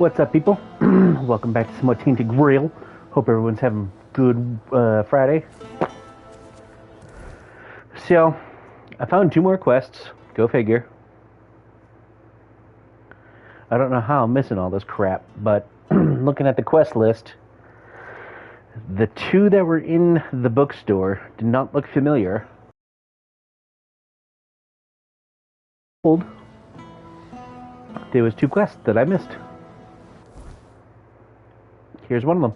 What's up, people? Welcome back to some more Tainted Grail. Hope everyone's having a good Friday. So, I found 2 more quests. Go figure. I don't know how I'm missing all this crap, but looking at the quest list, the 2 that were in the bookstore did not look familiar. There was 2 quests that I missed. Here's one of them.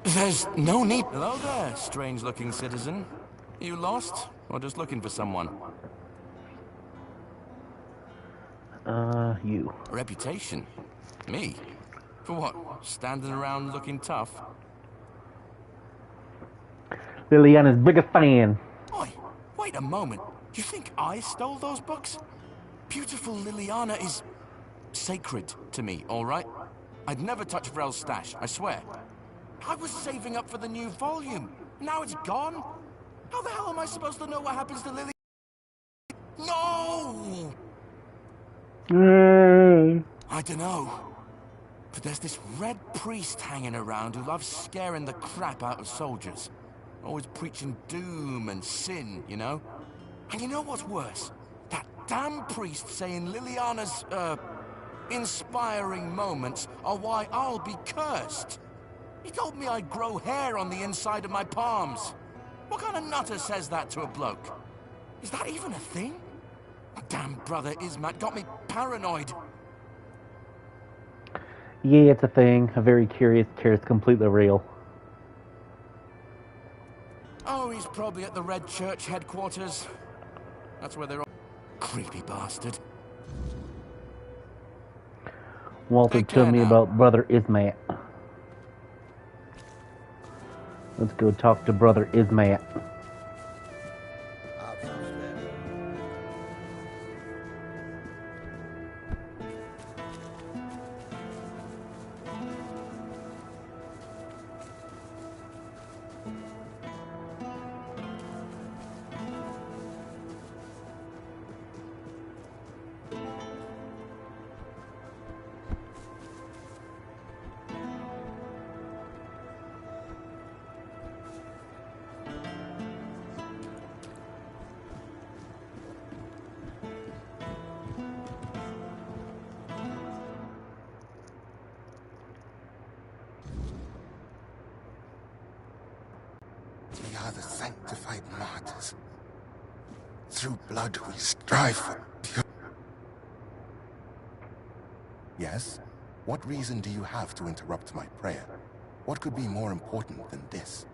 There's no need. Hello there, strange-looking citizen. You lost, or just looking for someone? You. Reputation? Me? For what? Standing around looking tough? Liliana's biggest fan. Oi, wait a moment. You think I stole those books? Beautiful Liliana is sacred to me, all right? I'd never touch Vrel's stash, I swear. I was saving up for the new volume. Now it's gone? How the hell am I supposed to know what happens to Lily? No! I don't know. But there's this red priest hanging around who loves scaring the crap out of soldiers. Always preaching doom and sin, you know? And you know what's worse? That damn priest saying Liliana's, inspiring moments are why I'll be cursed. He told me I'd grow hair on the inside of my palms. What kind of nutter says that to a bloke? Is that even a thing? Damn brother Ismat got me paranoid. Yeah, it's a thing. A very curious case, completely real. Oh, he's probably at the Red Church headquarters. That's where they're all... Creepy bastard. Walter told me about Brother Ismat. Let's go talk to Brother Ismat. We are the sanctified martyrs. Through blood we strive for pure... Yes? What reason do you have to interrupt my prayer? What could be more important than this?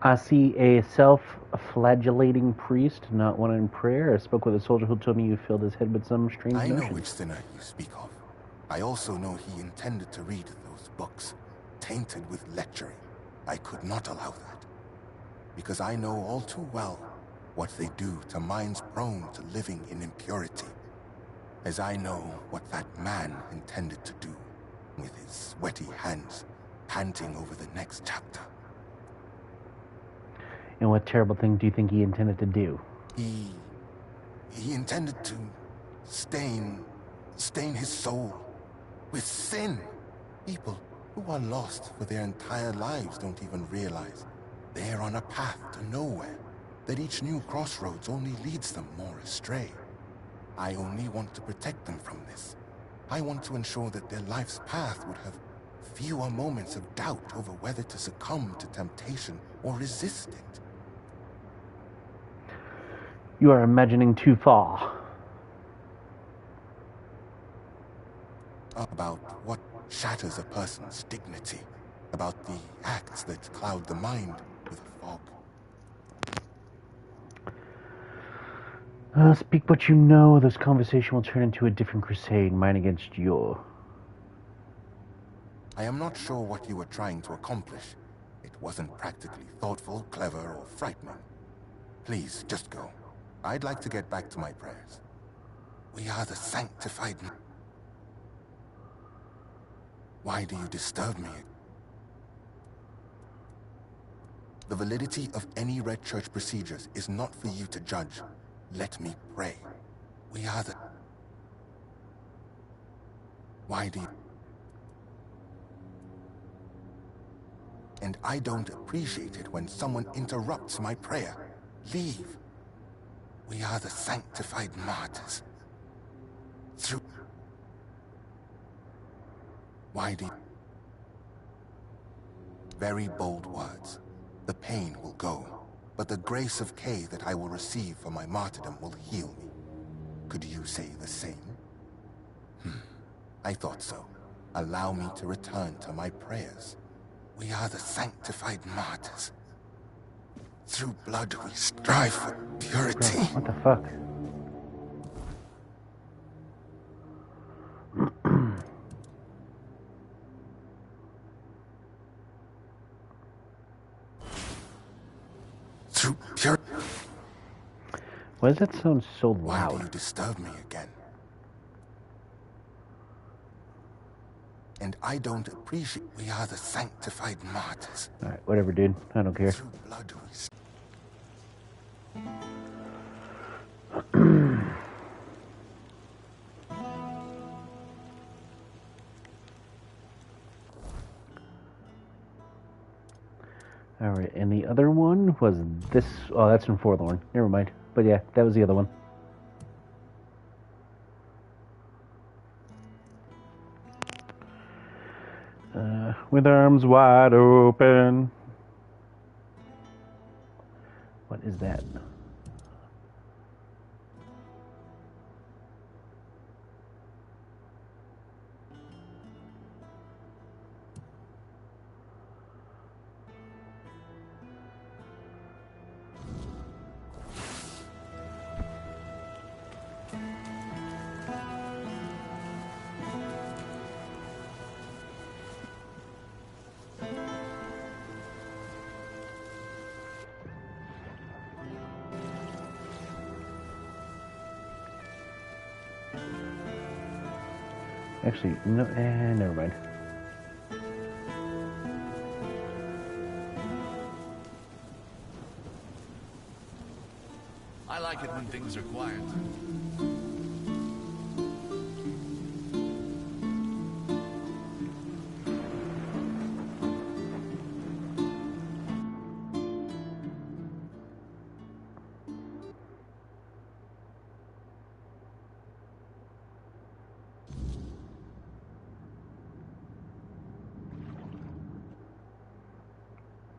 I see a self-flagellating priest, not one in prayer. I spoke with a soldier who told me you filled his head with some strange I notions. know which sinner you speak of. I also know he intended to read those books, tainted with lechery. I could not allow that, because I know all too well what they do to minds prone to living in impurity, as I know what that man intended to do with his sweaty hands, panting over the next chapter. And what terrible thing do you think he intended to do? He intended to stain his soul with sin. People who are lost for their entire lives don't even realize they're on a path to nowhere, that each new crossroads only leads them more astray. I only want to protect them from this. I want to ensure that their life's path would have fewer moments of doubt over whether to succumb to temptation or resist it. You are imagining too far. About what shatters a person's dignity, about the acts that cloud the mind with a fog. Speak what you know. This conversation will turn into a different crusade, mine against your. I am not sure what you were trying to accomplish. It wasn't practically thoughtful, clever, or frightening. Please, just go. I'd like to get back to my prayers. We are the sanctified... Why do you disturb me? The validity of any Red Church procedures is not for you to judge. Let me pray. We are the... Why do you... And I don't appreciate it when someone interrupts my prayer. Leave. We are the sanctified martyrs. Through... Why do you... Very bold words. The pain will go, but the grace of Kay that I will receive for my martyrdom will heal me. Could you say the same? I thought so. Allow me to return to my prayers. We are the sanctified martyrs. Through blood we strive for purity. What the fuck? Through purity. Why does that sound so Why do loud? you disturb me again? And I don't appreciate... We are the sanctified martyrs. Alright, whatever, dude. I don't care. Through blood we... Alright, and the other one was this... Oh, that's from Forlorn. Never mind. But yeah, that was the other one. With arms wide open. What is that? Actually, no, never mind. I like it when things are quiet.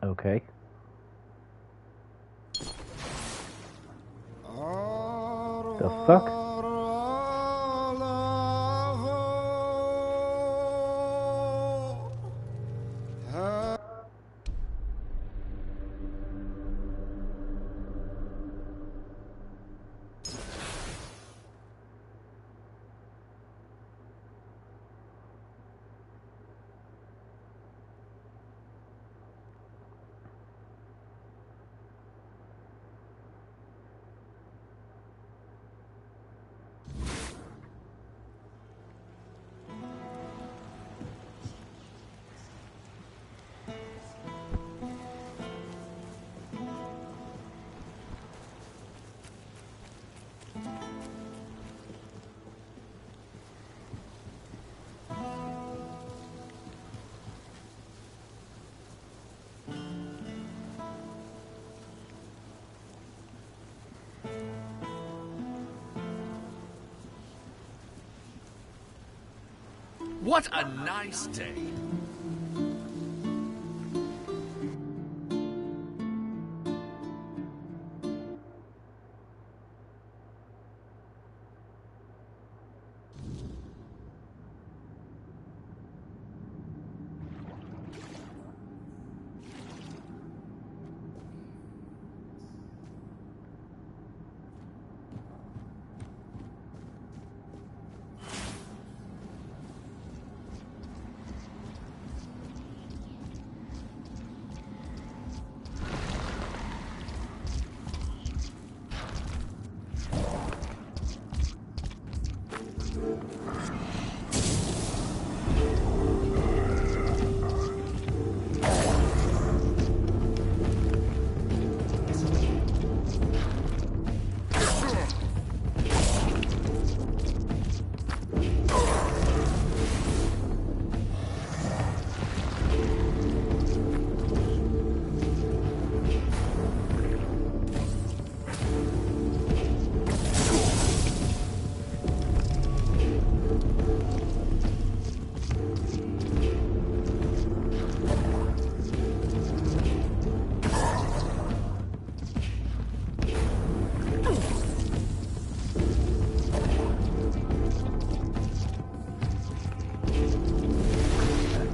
Okay. The fuck? What a nice day.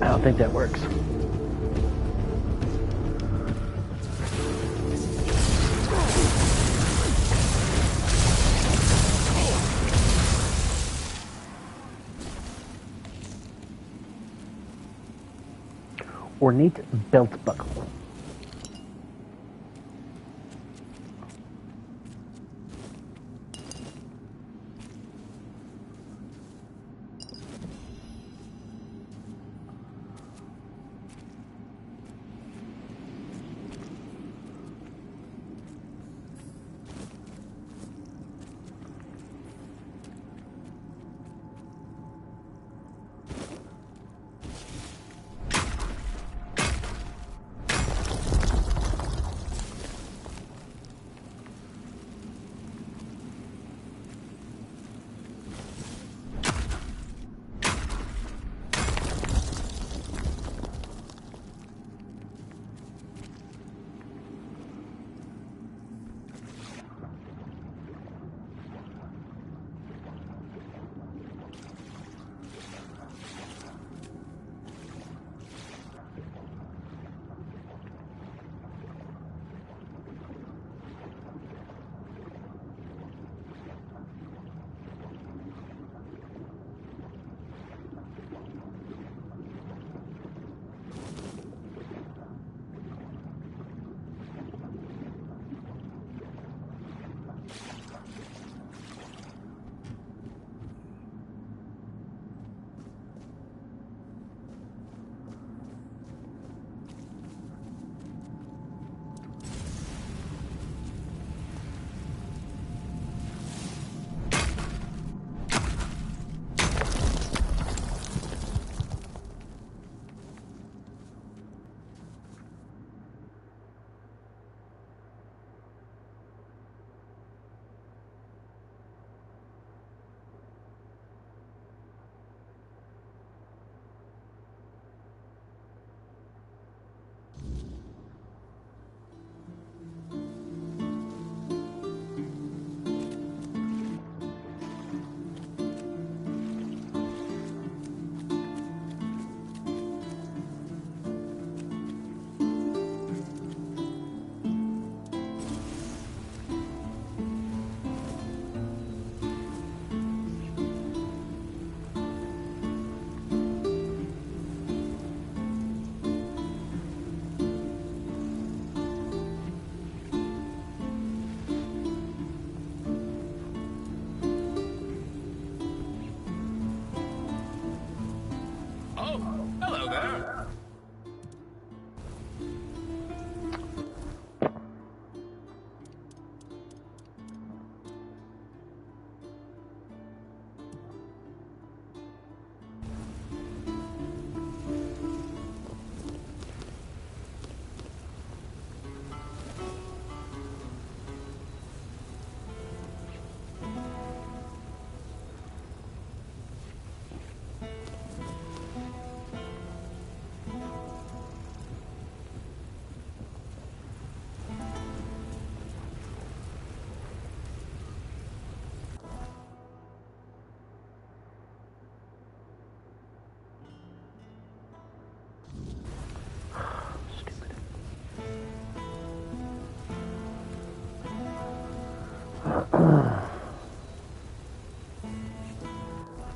I don't think that works. Ornate belt buckle.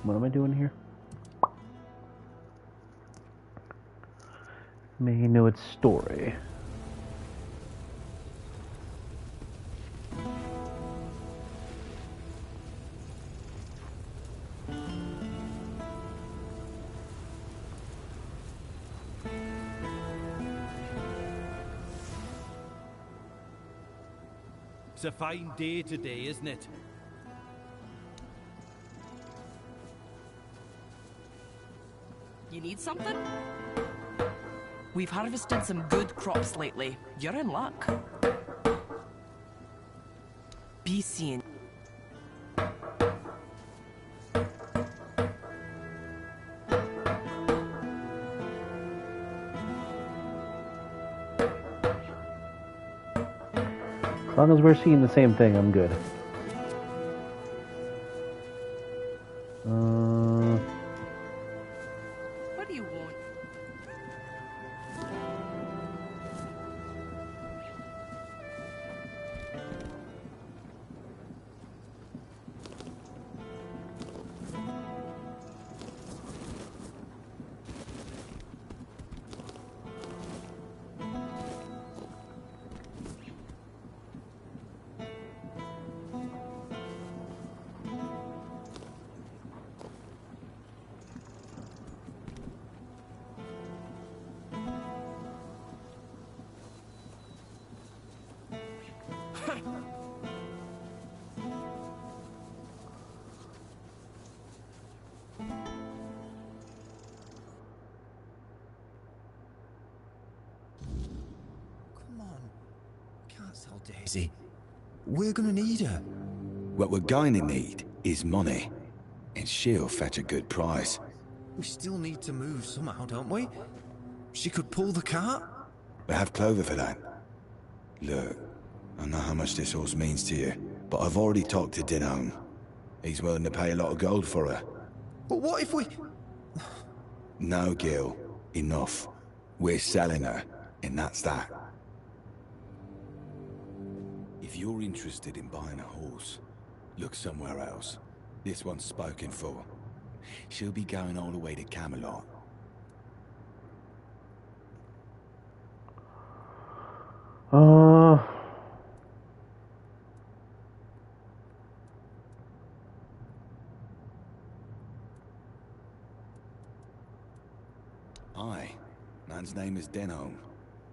What am I doing here? May know its story. It's a fine day today, isn't it? You need something? We've harvested some good crops lately. You're in luck. Be seeing. As long as we're seeing the same thing, I'm good. That's all, Daisy. We're gonna need her. What we're going to need is money. And she'll fetch a good price. We still need to move somehow, don't we? She could pull the cart. We have Clover for that. Look, I know how much this horse means to you, but I've already talked to Dinone. He's willing to pay a lot of gold for her. But what if we... No, Gil. Enough. We're selling her, and that's that. If you're interested in buying a horse, look somewhere else. This one's spoken for. She'll be going all the way to Camelot. Aye. Man's name is Denholm.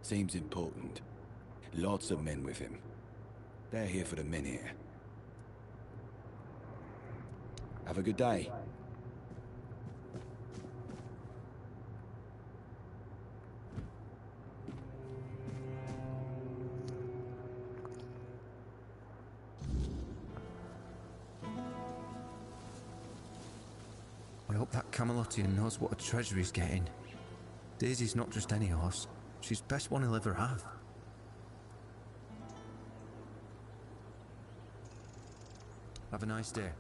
Seems important. Lots of men with him. They're here for the minute. Have a good day. I hope that Camelotian knows what a treasure he's getting. Daisy's not just any horse. She's the best one he'll ever have. Have a nice day.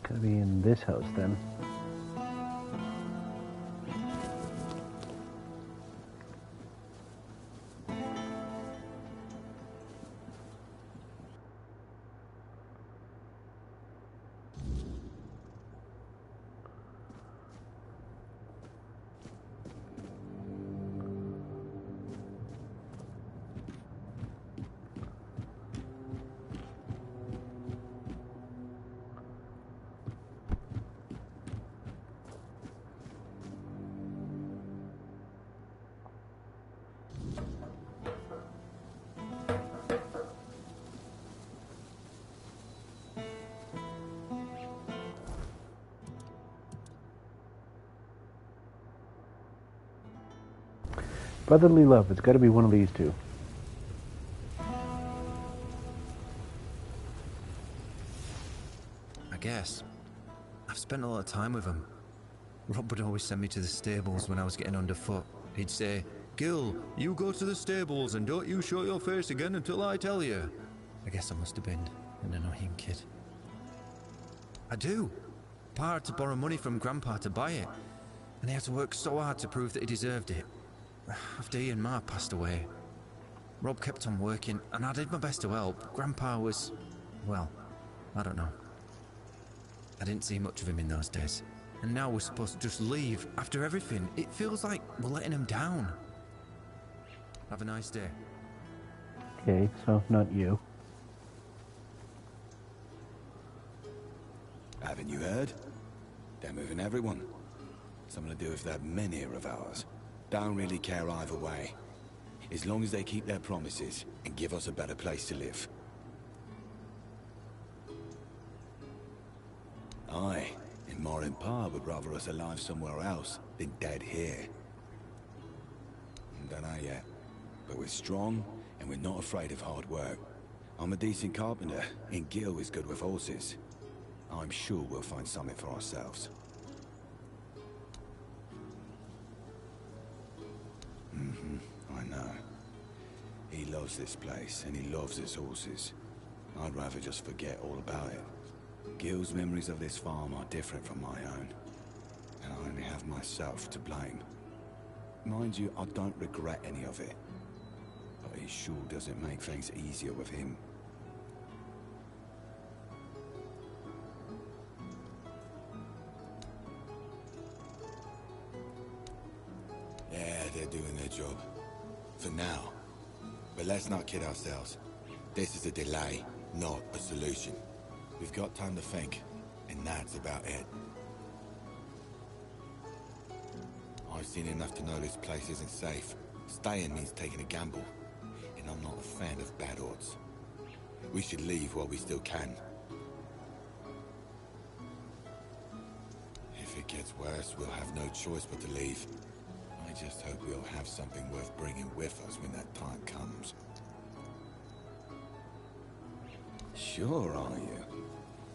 Gotta be in this house then. Brotherly love, it's got to be one of these two. I guess. I've spent a lot of time with him. Rob would always send me to the stables when I was getting underfoot. He'd say, "Gil, you go to the stables and don't you show your face again until I tell you." I guess I must have been an annoying kid. I do. Pa had to borrow money from Grandpa to buy it, and he had to work so hard to prove that he deserved it. After he and Ma passed away, Rob kept on working, and I did my best to help. Grandpa was, well, I don't know. I didn't see much of him in those days. And now we're supposed to just leave after everything. It feels like we're letting him down. Have a nice day. Okay, so not you. Haven't you heard? They're moving everyone. Something to do with that men here of ours. Don't really care either way. As long as they keep their promises and give us a better place to live. Aye, and Ma and Pa would rather us alive somewhere else than dead here. Don't know yet, but we're strong and we're not afraid of hard work. I'm a decent carpenter, and Gil is good with horses. I'm sure we'll find something for ourselves. I know. He loves this place, and he loves his horses. I'd rather just forget all about it. Gil's memories of this farm are different from my own, and I only have myself to blame. Mind you, I don't regret any of it, but it sure doesn't make things easier with him. Yeah, they're doing their job. For now. But let's not kid ourselves. This is a delay, not a solution. We've got time to think, and that's about it. I've seen enough to know this place isn't safe. Staying means taking a gamble, and I'm not a fan of bad odds. We should leave while we still can. If it gets worse, we'll have no choice but to leave. I just hope we'll have something worth bringing with us when that time comes. Sure, are you?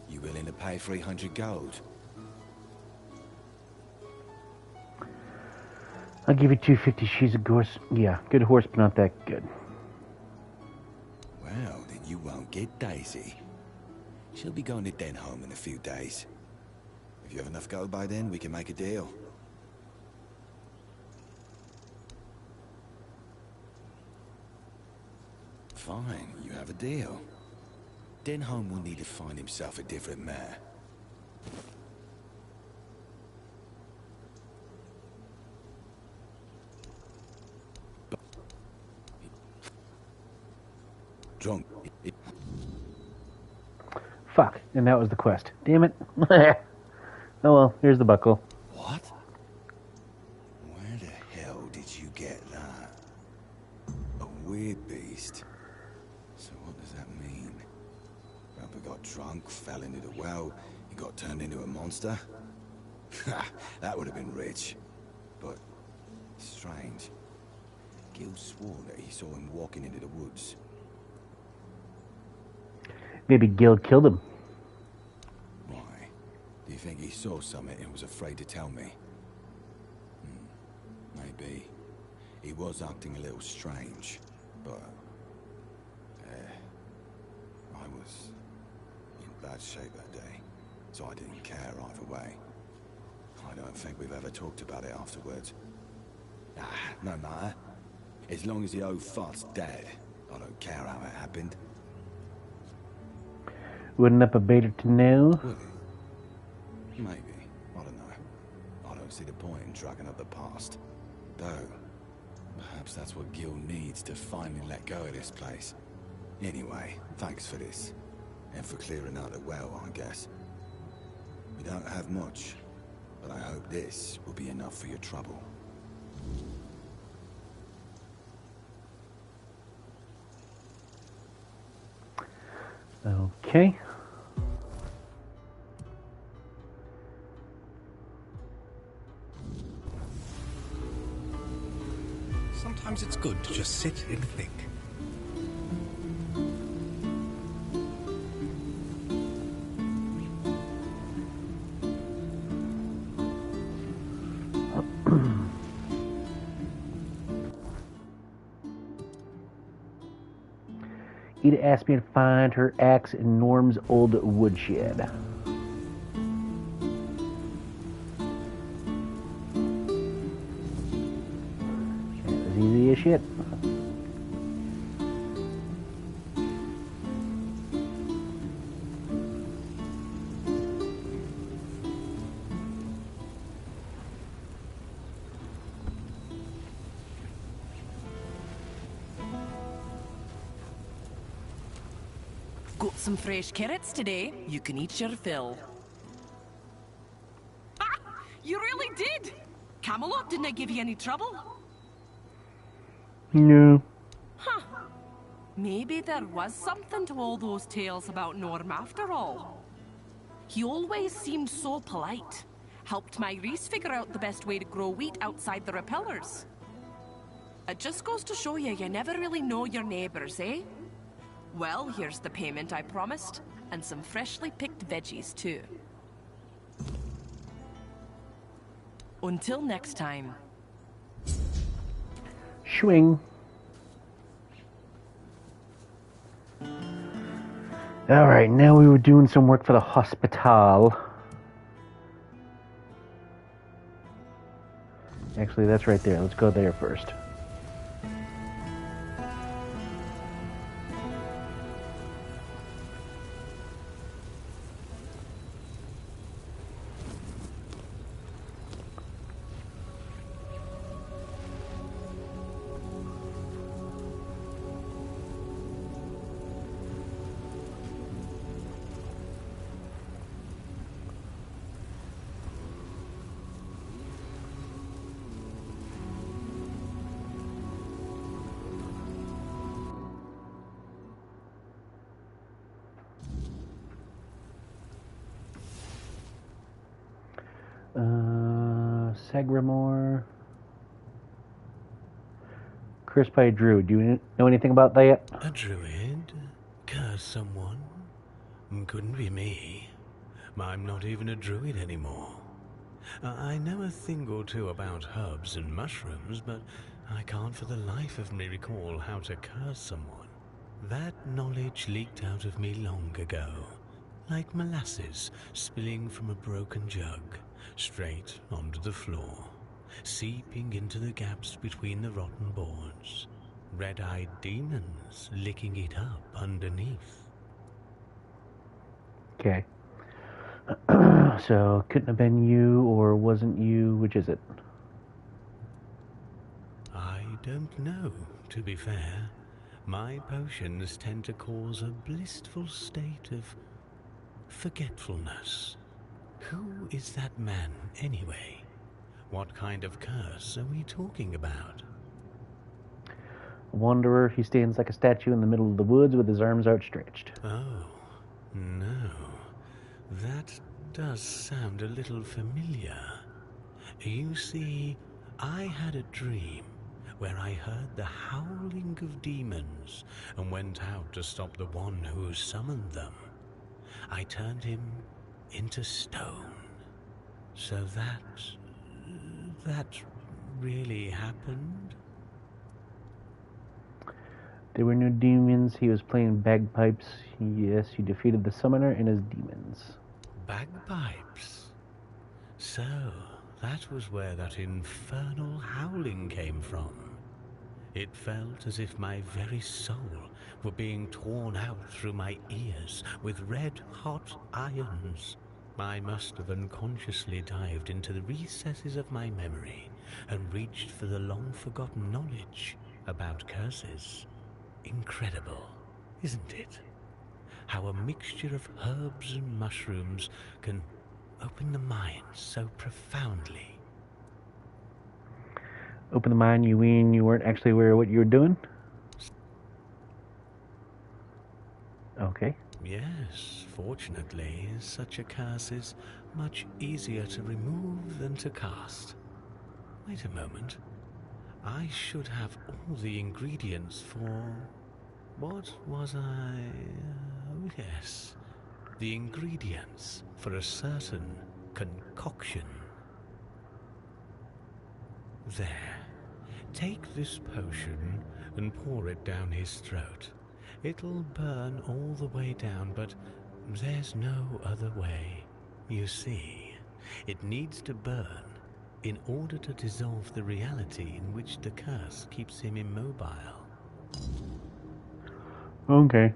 You willing to pay 300 gold? I'll give you 250. She's a horse. Yeah, good horse, but not that good. Well, then you won't get Daisy. She'll be going to Denholm in a few days. If you have enough gold by then, we can make a deal. Fine, you have a deal. Denholm will need to find himself a different mare. Drunk. Fuck, and that was the quest. Damn it. Oh well, here's the buckle. What? Where the hell did you get that? A weird beast. So what does that mean? Grandpa got drunk, fell into the well, he got turned into a monster? Ha! That would have been rich. But strange. Gil swore that he saw him walking into the woods. Maybe Gil killed him. Why? Do you think he saw something and was afraid to tell me? Maybe. He was acting a little strange, but... I was in bad shape that day, so I didn't care either way. I don't think we've ever talked about it afterwards. No matter. As long as the old fart's dead, I don't care how it happened. Wouldn't that be better to know? Would it? Maybe. I don't know. I don't see the point in dragging up the past. Though, perhaps that's what Gil needs to finally let go of this place. Anyway, thanks for this. And for clearing out the well, I guess. We don't have much, but I hope this will be enough for your trouble. Okay. Sometimes it's good to just sit and think. Ida asked me to find her axe in Norm's old woodshed. It was easy as shit. Got some fresh carrots today. You can eat your fill. Ah! You really did! Camelot didn't give you any trouble? No. Huh. Maybe there was something to all those tales about Norm after all. He always seemed so polite. Helped my Reese figure out the best way to grow wheat outside the repellers. It just goes to show you never really know your neighbors, eh? Well, here's the payment I promised, and some freshly picked veggies, too. Until next time. Swing. Alright, now we were doing some work for the hospital. Actually, that's right there. Let's go there first. Sagramore. Cursed by a druid. Do you know anything about that yet? A druid? Curse someone? Couldn't be me. I'm not even a druid anymore. I know a thing or two about herbs and mushrooms, but I can't for the life of me recall how to curse someone. That knowledge leaked out of me long ago, like molasses spilling from a broken jug, straight onto the floor, seeping into the gaps between the rotten boards. Red-eyed demons licking it up underneath. Okay. So, couldn't have been you, or wasn't you. Which is it? I don't know, to be fair. My potions tend to cause a blissful state of forgetfulness. Who is that man, anyway? What kind of curse are we talking about? A wanderer. He stands like a statue in the middle of the woods with his arms outstretched. Oh, no. That does sound a little familiar. You see, I had a dream where I heard the howling of demons and went out to stop the one who summoned them. I turned him into stone. So that really happened? There were no demons. He was playing bagpipes. Yes, you defeated the summoner and his demons. Bagpipes? So, that was where that infernal howling came from. It felt as if my very soul were being torn out through my ears with red-hot irons. I must have unconsciously dived into the recesses of my memory and reached for the long-forgotten knowledge about curses. Incredible, isn't it? How a mixture of herbs and mushrooms can open the mind so profoundly. Open the mind, you mean you weren't actually aware of what you were doing? Okay. Yes, fortunately, such a curse is much easier to remove than to cast. Wait a moment. I should have all the ingredients for... What was I... Oh, yes. The ingredients for a certain concoction. There. Take this potion and pour it down his throat. It'll burn all the way down, but there's no other way. You see, it needs to burn in order to dissolve the reality in which the curse keeps him immobile. Okay.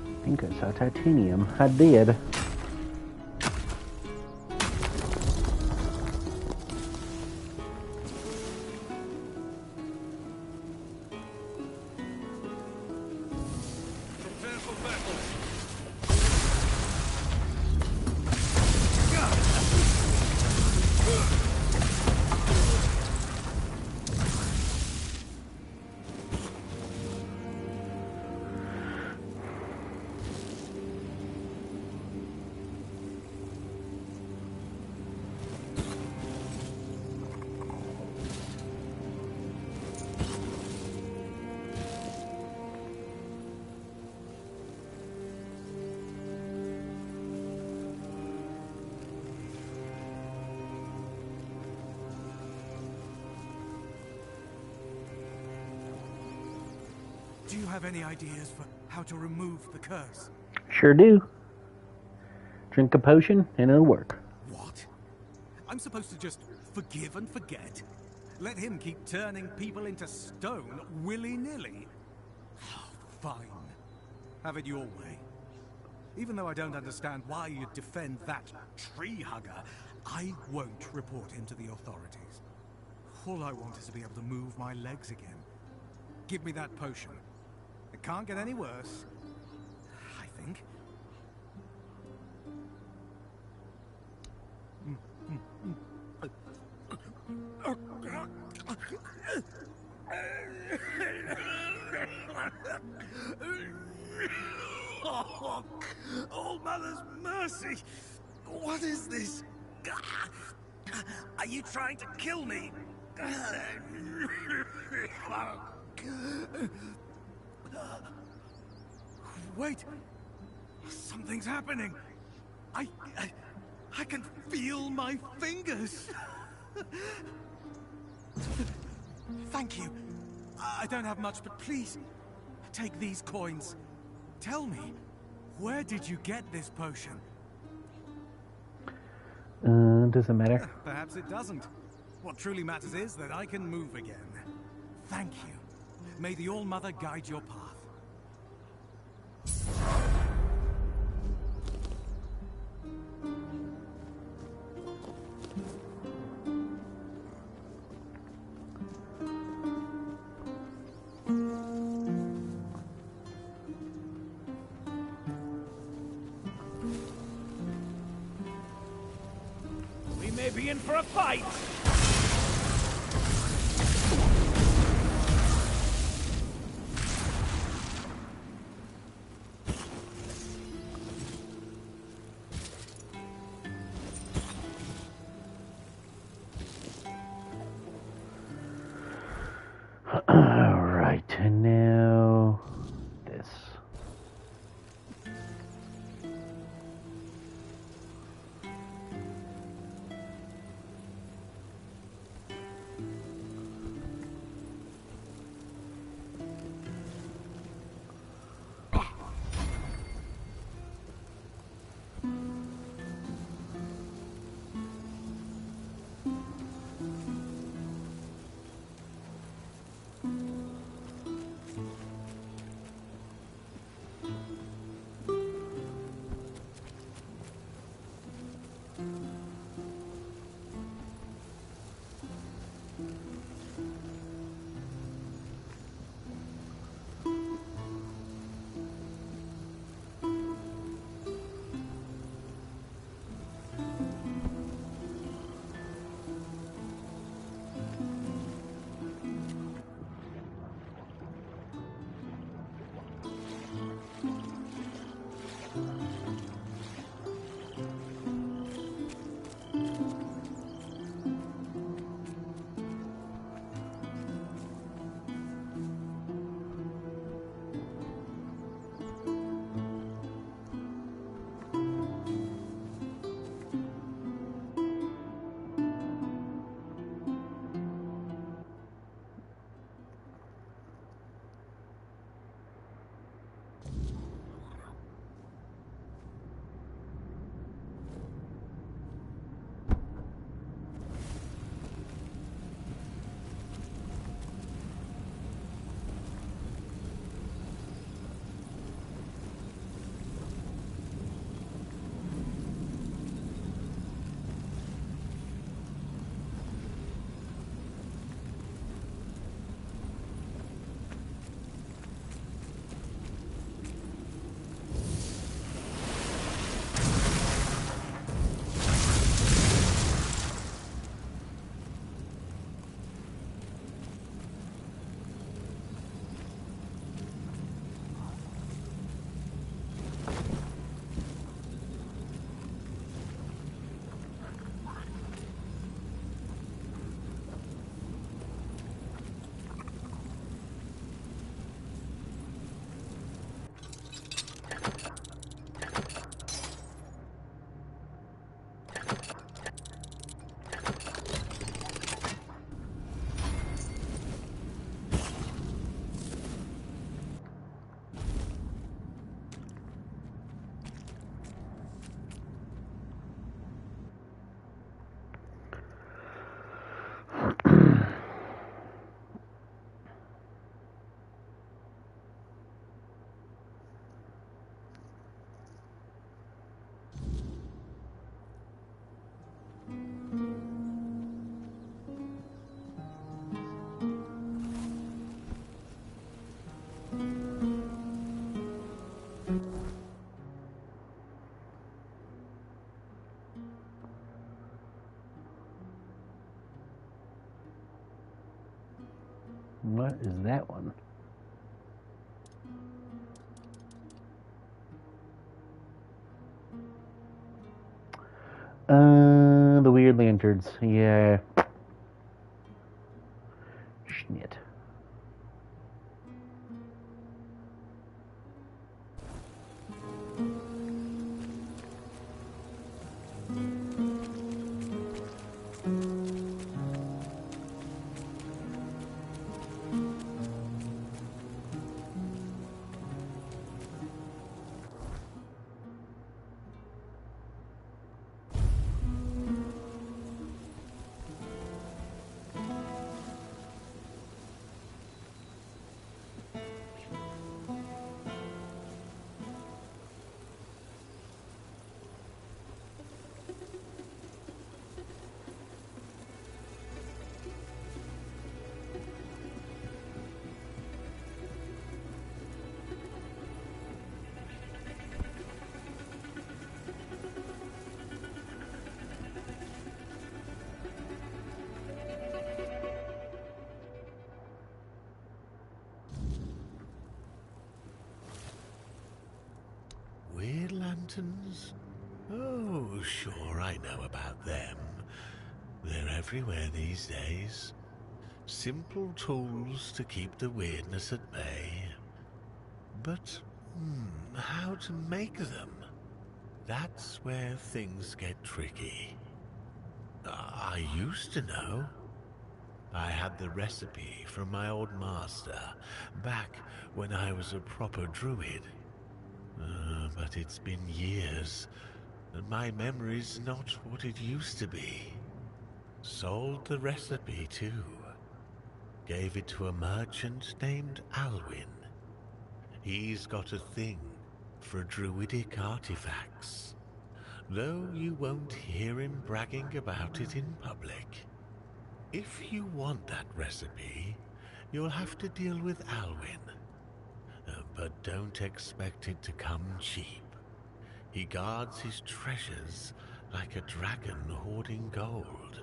I think I saw titanium. I did. Do you have any ideas for how to remove the curse? Sure do. Drink a potion and it'll work. What? I'm supposed to just forgive and forget? Let him keep turning people into stone willy-nilly? Oh, fine. Have it your way. Even though I don't understand why you'd defend that tree hugger, I won't report him to the authorities. All I want is to be able to move my legs again. Give me that potion. It can't get any worse, I think. Oh, Mother's mercy! What is this? Are you trying to kill me? Wait! Something's happening! I can feel my fingers! Thank you. I don't have much, but please, take these coins. Tell me, where did you get this potion? Doesn't matter. Perhaps it doesn't. What truly matters is that I can move again. Thank you. May the All-Mother guide your path. We may be in for a fight! Alright, and now this. What is that one? The weird lanterns. Yeah. Schnit. Weird lanterns? Oh, sure, I know about them. They're everywhere these days. Simple tools to keep the weirdness at bay. But, how to make them? That's where things get tricky. I used to know. I had the recipe from my old master, back when I was a proper druid. But it's been years, and my memory's not what it used to be. Sold the recipe, too. Gave it to a merchant named Alwyn. He's got a thing for druidic artifacts, though you won't hear him bragging about it in public. If you want that recipe, you'll have to deal with Alwyn. But don't expect it to come cheap. He guards his treasures like a dragon hoarding gold.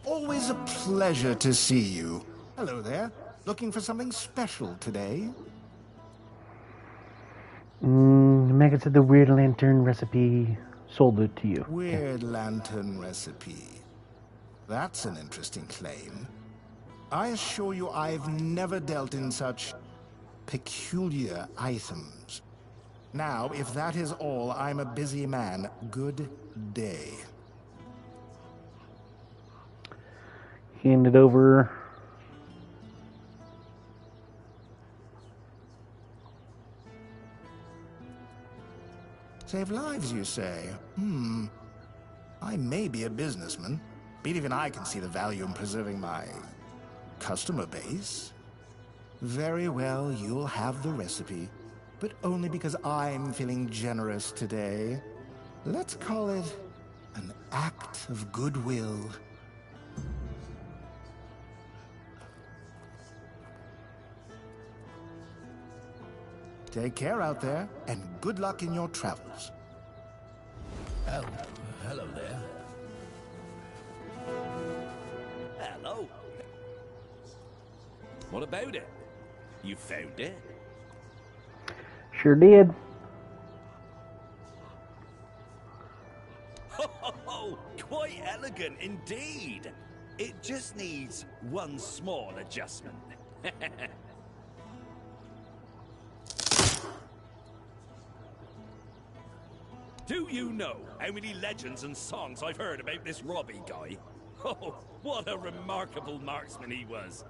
Always a pleasure to see you. Hello there. Looking for something special today? Megan said the weird lantern recipe sold it to you. Weird lantern recipe. That's an interesting claim. I assure you I've never dealt in such peculiar items. Now, if that is all, I'm a busy man. Good day. Hand it over. Save lives, you say? I may be a businessman, but even I can see the value in preserving my customer base. Very well, you'll have the recipe, but only because I'm feeling generous today. Let's call it an act of goodwill. Take care out there, and good luck in your travels. Oh, hello there. Hello. What about it? You found it? Sure did. Oh, quite elegant indeed. It just needs one small adjustment. Do you know how many legends and songs I've heard about this Robbie guy? Oh, what a remarkable marksman he was.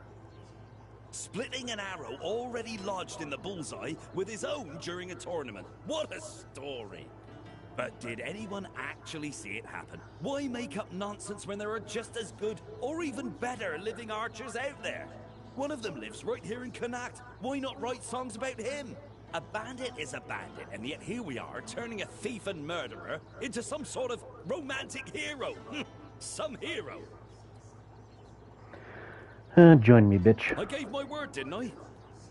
Splitting an arrow already lodged in the bullseye with his own during a tournament. What a story. But did anyone actually see it happen? Why make up nonsense when there are just as good or even better living archers out there? One of them lives right here in Connacht. Why not write songs about him? A bandit is a bandit, and yet here we are turning a thief and murderer into some sort of romantic hero. Some hero. Join me, bitch. I gave my word, didn't I?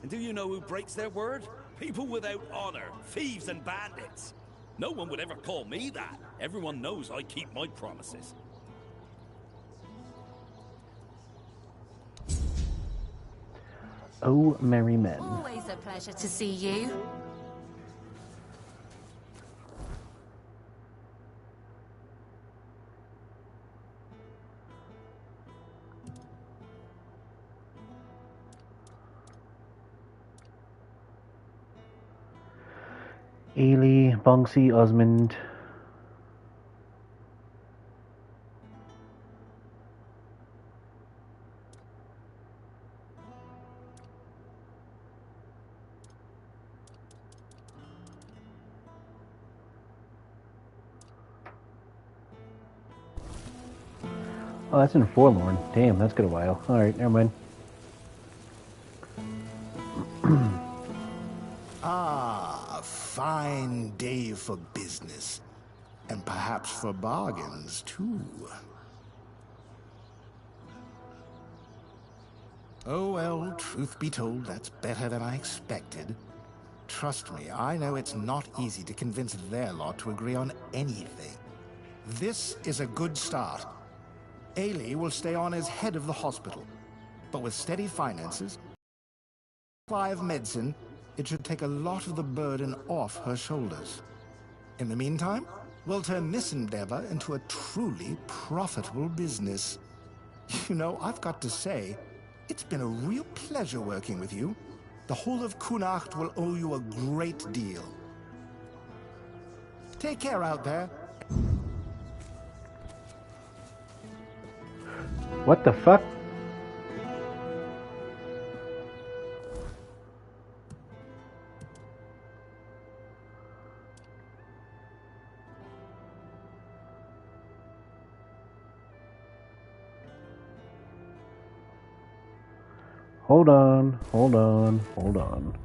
And do you know who breaks their word? People without honor, thieves and bandits. No one would ever call me that. Everyone knows I keep my promises. Oh, merry men. Always a pleasure to see you. Ailey, Bonksy, Osmond. Oh, that's in Forlorn. Damn, that's got a while. Alright, never mind. Ah, a fine day for business. And perhaps for bargains, too. Oh, well, truth be told, that's better than I expected. Trust me, I know it's not easy to convince their lot to agree on anything. This is a good start. Ailey will stay on as head of the hospital. But with steady finances, supply of medicine, it should take a lot of the burden off her shoulders. In the meantime, we'll turn this endeavor into a truly profitable business. You know, I've got to say, it's been a real pleasure working with you. The whole of Connacht will owe you a great deal. Take care out there. What the fuck? Hold on, hold on, hold on.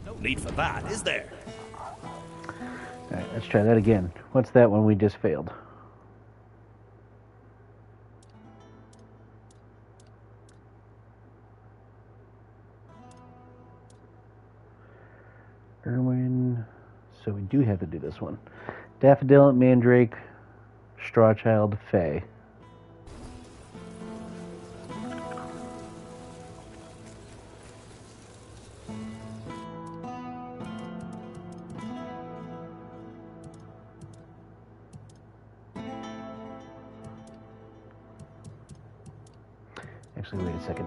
No need for that, is there? Alright, let's try that again. What's that one we just failed? Erwin. So we do have to do this one. Daffodil, Mandrake, Strawchild, Faye. Actually, wait a second.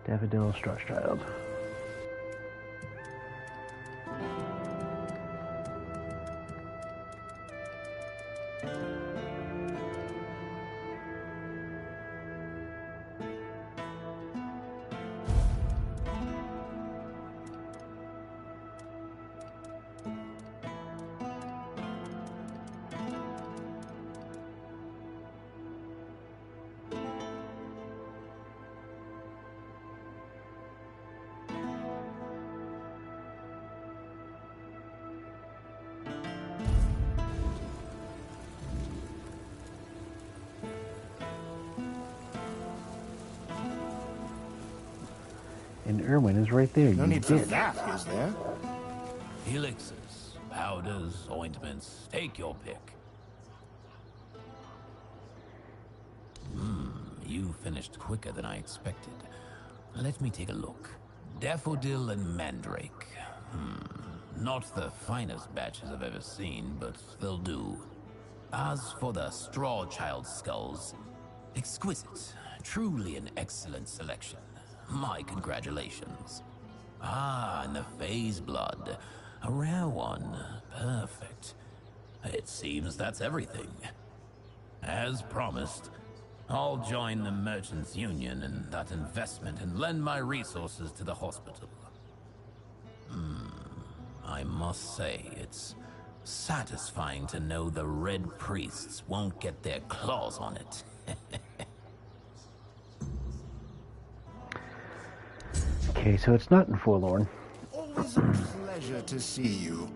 Daffodil Strathchild. And Irwin is right there. No You need for did. that, is there? Elixirs, powders, ointments, take your pick. You finished quicker than I expected. Let me take a look. Daffodil and Mandrake. Not the finest batches I've ever seen, but they'll do. As for the Strawchild skulls, exquisite. Truly an excellent selection. My congratulations. And the phase blood. A rare one. Perfect. It seems that's everything. As promised, I'll join the Merchants Union in that investment and lend my resources to the hospital. I must say, it's satisfying to know the Red Priests won't get their claws on it. Okay, so it's not in Forlorn. Always a pleasure to see you.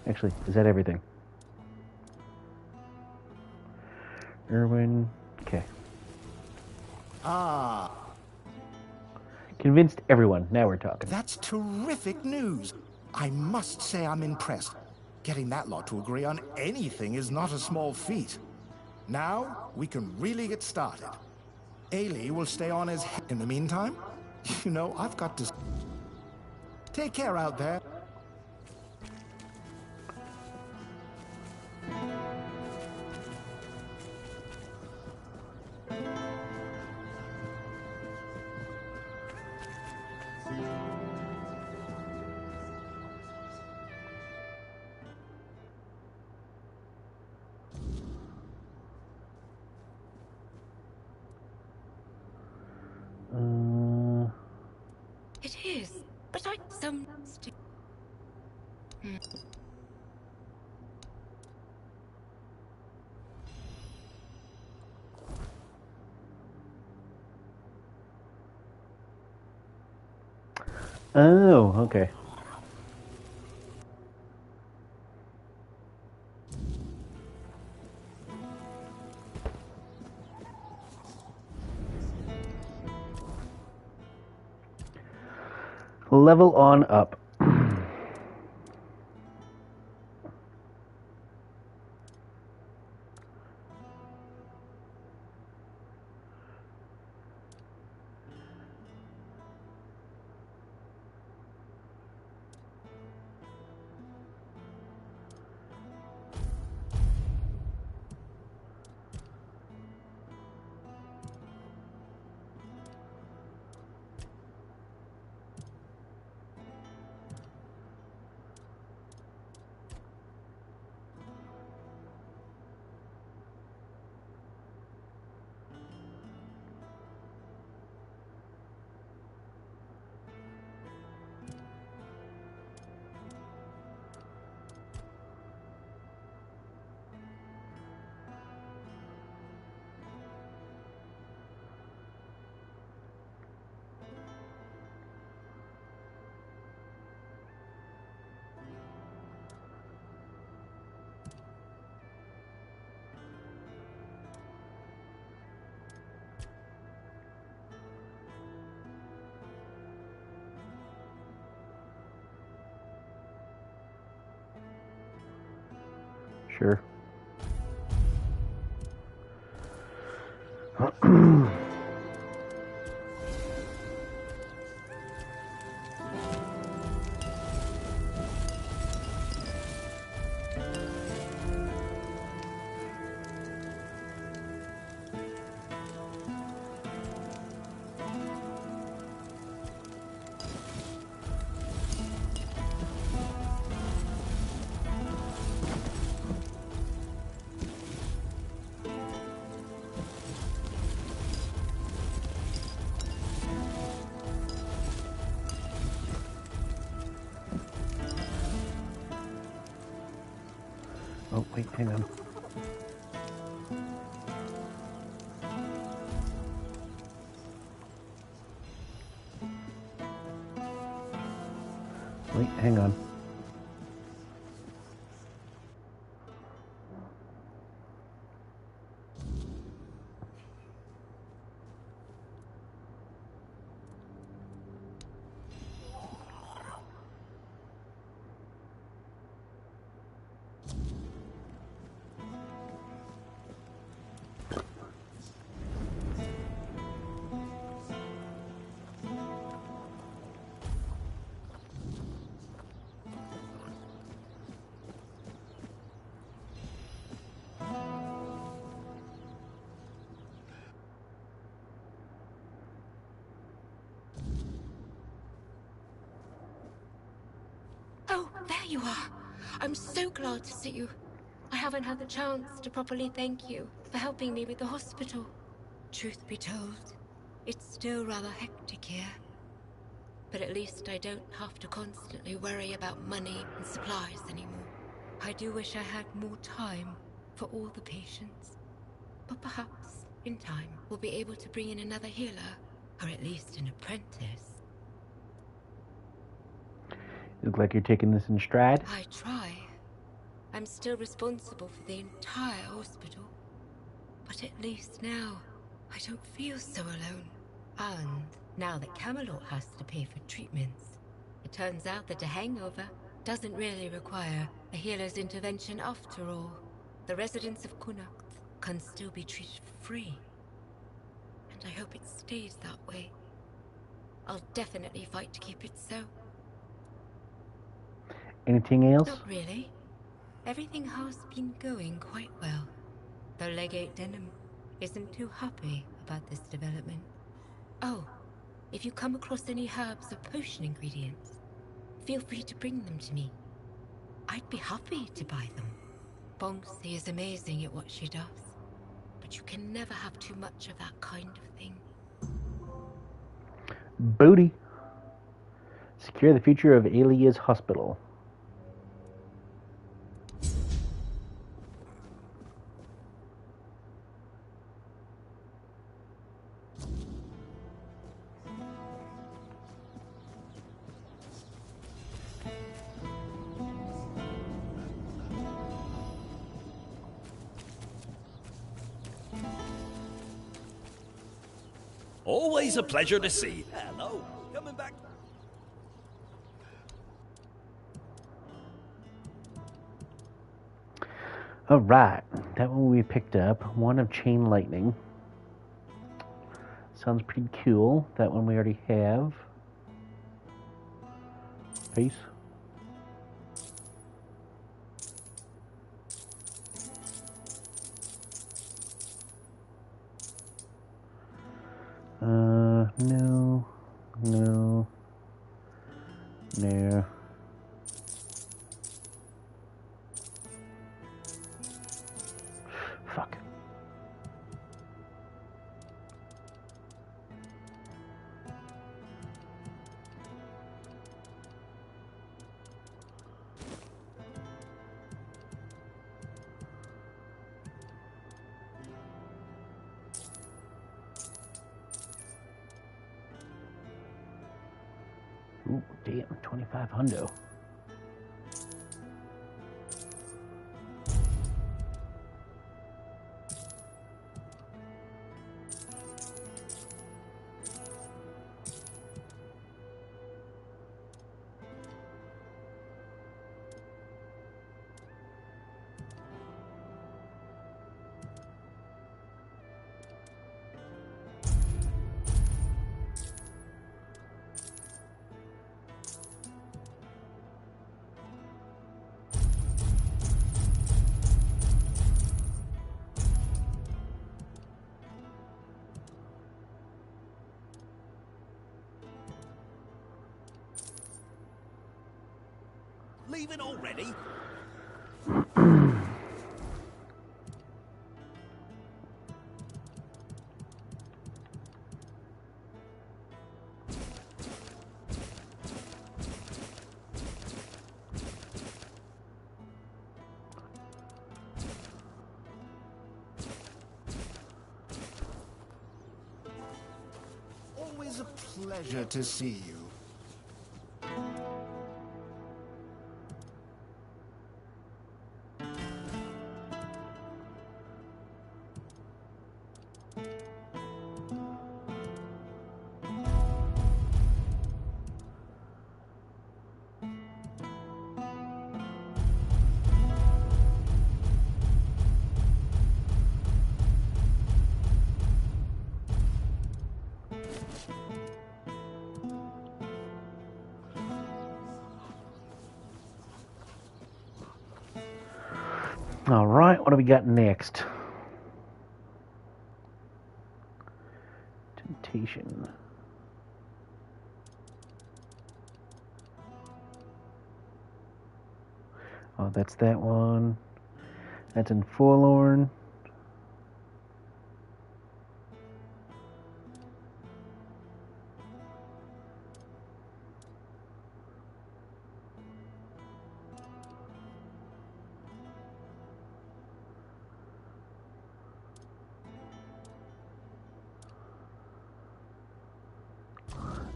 Actually, is that everything? Irwin. Okay. Ah, Convinced everyone. Now we're talking. that's terrific news. I must say I'm impressed. Getting that lot to agree on anything is not a small feat. Now, we can really get started. Ailey will stay on as head. In the meantime, you know, I've got to... Take care out there. It is, but I some. Oh, okay. Level on up. Sure. Oh, wait, hang on. Wait, hang on. Oh, there you are. I'm so glad to see you. I haven't had the chance to properly thank you for helping me with the hospital. Truth be told, it's still rather hectic here. But at least I don't have to constantly worry about money and supplies anymore. I do wish I had more time for all the patients. But perhaps, in time, we'll be able to bring in another healer, or at least an apprentice. Look like you're taking this in stride. I try. I'm still responsible for the entire hospital. But at least now, I don't feel so alone. And now that Camelot has to pay for treatments, it turns out that a hangover doesn't really require a healer's intervention after all. The residents of Connacht can still be treated for free. And I hope it stays that way. I'll definitely fight to keep it so. Anything else? Not really. Everything has been going quite well. Though Legate Denham isn't too happy about this development. Oh, if you come across any herbs or potion ingredients, feel free to bring them to me. I'd be happy to buy them. Bonksy is amazing at what she does, but you can never have too much of that kind of thing. Booty. Secure the future of Alia's hospital. Always a pleasure to see. Hello. Coming back. Alright, that one we picked up. One of Chain Lightning. Sounds pretty cool. That one we already have. Peace. No. No. No. Fuck. Ooh, damn, 2,500. Leaving already? always a pleasure to see you. All right, what do we got next? Temptation. Oh, that's that one. That's in Forlorn.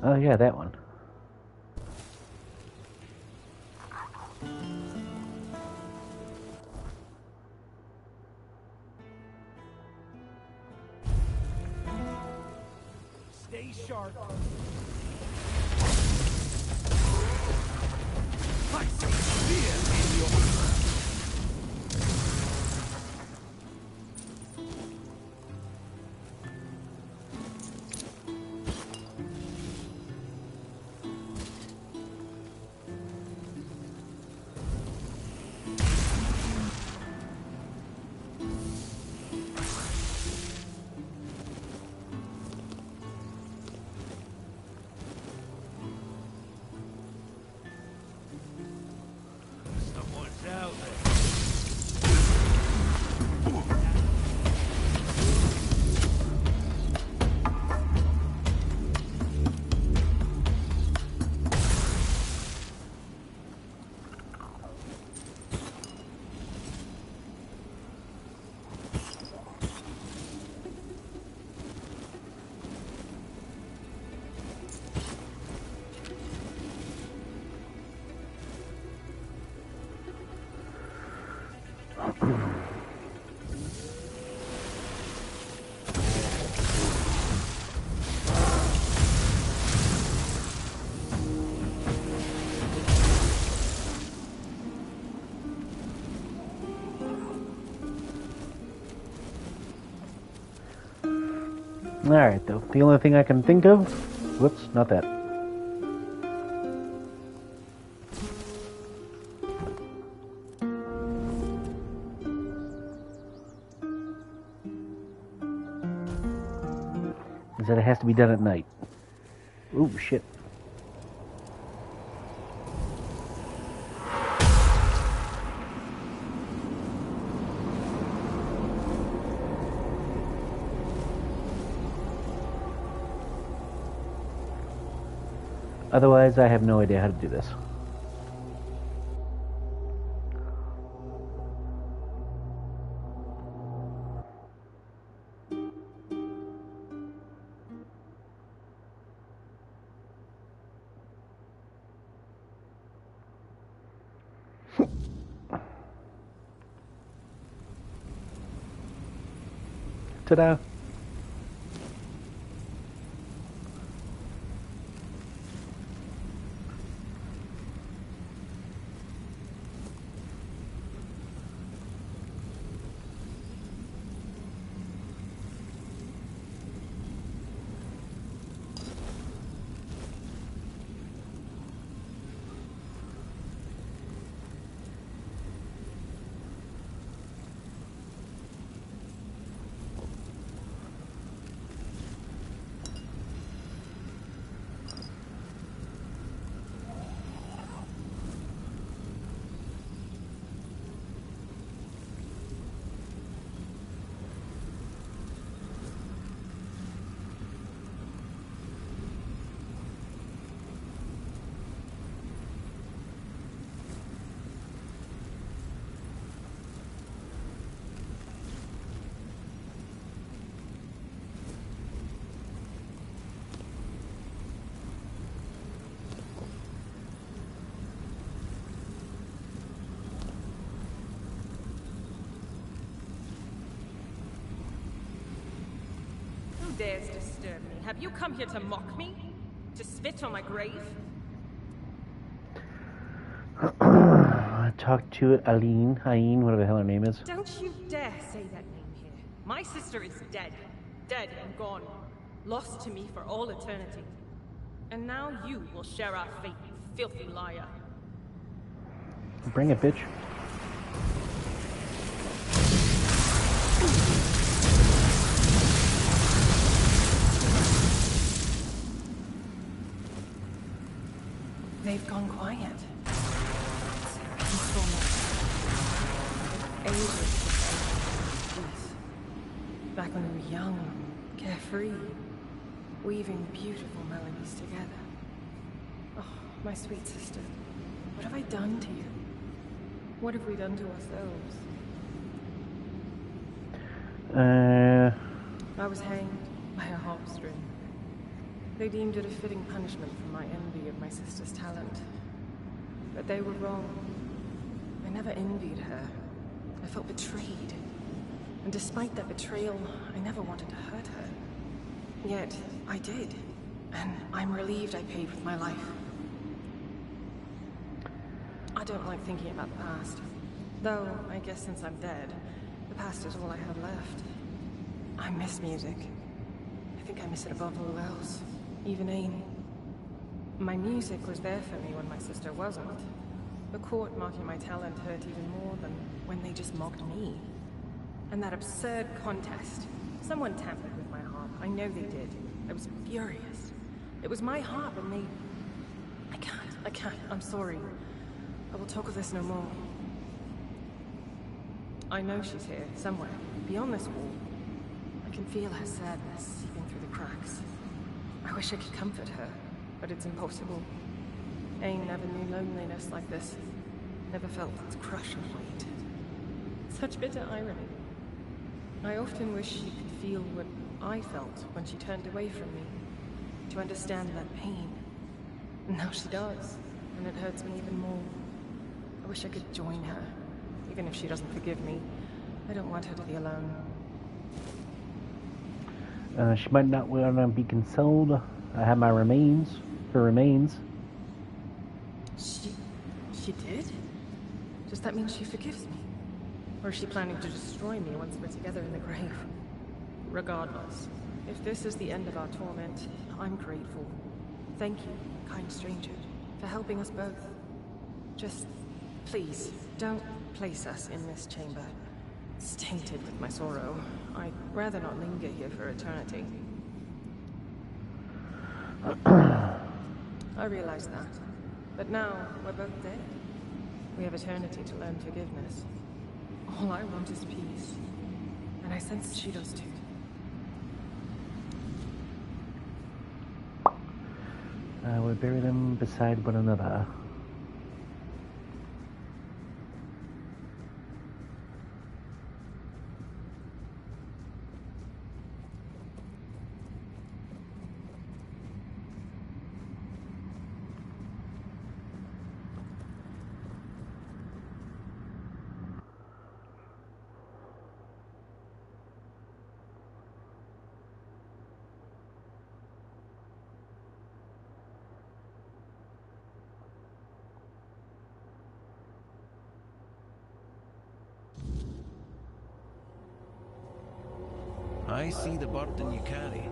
Oh, yeah, that one. Stay sharp. I see fear in your Alright, though. The only thing I can think of... Whoops, not that. Is that it has to be done at night. Ooh, shit. Otherwise, I have no idea how to do this. Ta-da! dares disturb me? Have you come here to mock me? To spit on my grave? Talk to Aline, whatever the hell her name is. Don't you dare say that name here. My sister is dead. Dead and gone. Lost to me for all eternity. And now you will share our fate, you filthy liar. Bring it, bitch. They've gone quiet. Peaceful now. Ages since. Back when we were young, carefree, weaving beautiful melodies together. Oh, my sweet sister, what have I done to you? What have we done to ourselves? I was hanged by a harp string. They deemed it a fitting punishment for my envy of my sister's talent. But they were wrong. I never envied her. I felt betrayed. And despite that betrayal, I never wanted to hurt her. Yet, I did. And I'm relieved I paid with my life. I don't like thinking about the past. Though, I guess since I'm dead, the past is all I have left. I miss music. I think I miss it above all else. Even Ain. My music was there for me when my sister wasn't. The court mocking my talent hurt even more than when they just mocked me. And that absurd contest. Someone tampered with my harp. I know they did. I was furious. It was my harp and they... I can't. I'm sorry. I will talk of this no more. I know she's here, somewhere, beyond this wall. I can feel her sadness seeping through the cracks. I wish I could comfort her, but it's impossible. Ain never knew loneliness like this. Never felt its crushing weight. Such bitter irony. I often wish she could feel what I felt when she turned away from me. To understand that pain. And now she does, and it hurts me even more. I wish I could join her, even if she doesn't forgive me. I don't want her to be alone. She might not want to be consoled. I have my remains. Her remains. She did? Does that mean she forgives me? Or is she planning to destroy me once we're together in the grave? Regardless, if this is the end of our torment, I'm grateful. Thank you, kind stranger, for helping us both. Just, please, don't place us in this chamber. It's tainted with my sorrow. I'd rather not linger here for eternity. I realize that. But now, we're both dead. We have eternity to learn forgiveness. All I want is peace. And I sense she does too. We'll bury them beside one another. I see the burden you carry.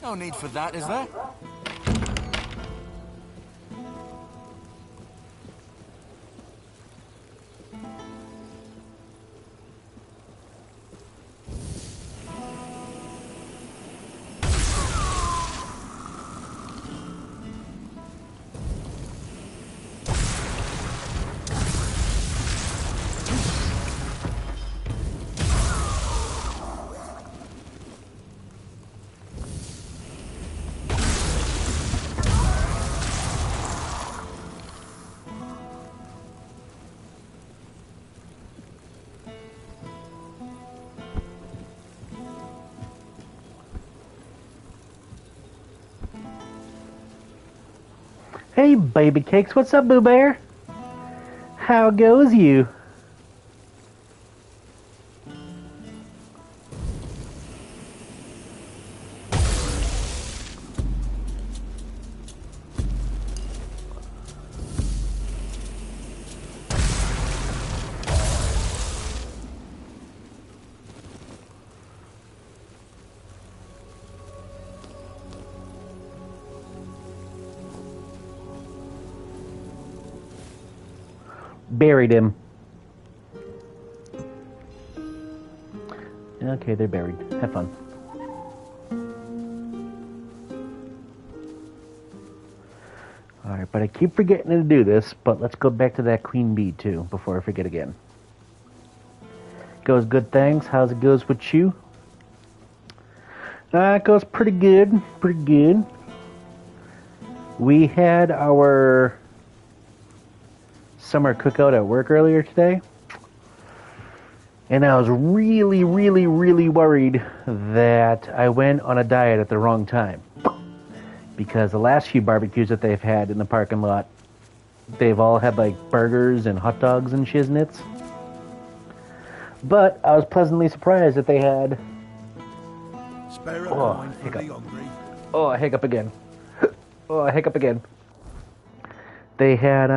No need for that, is there? Hey, baby cakes, what's up, Boo Bear? How goes you? Buried him. Okay, they're buried. Have fun. Alright, but I keep forgetting to do this, but let's go back to that queen bee too, before I forget again. Goes good, thanks. How's it goes with you? It goes pretty good, pretty good. We had our summer cookout at work earlier today, and I was really worried that I went on a diet at the wrong time, because the last few barbecues that they've had in the parking lot, they've all had like burgers and hot dogs and shiznits, but I was pleasantly surprised that they had hiccup. Oh, I hiccup again. Oh, I hiccup again. They had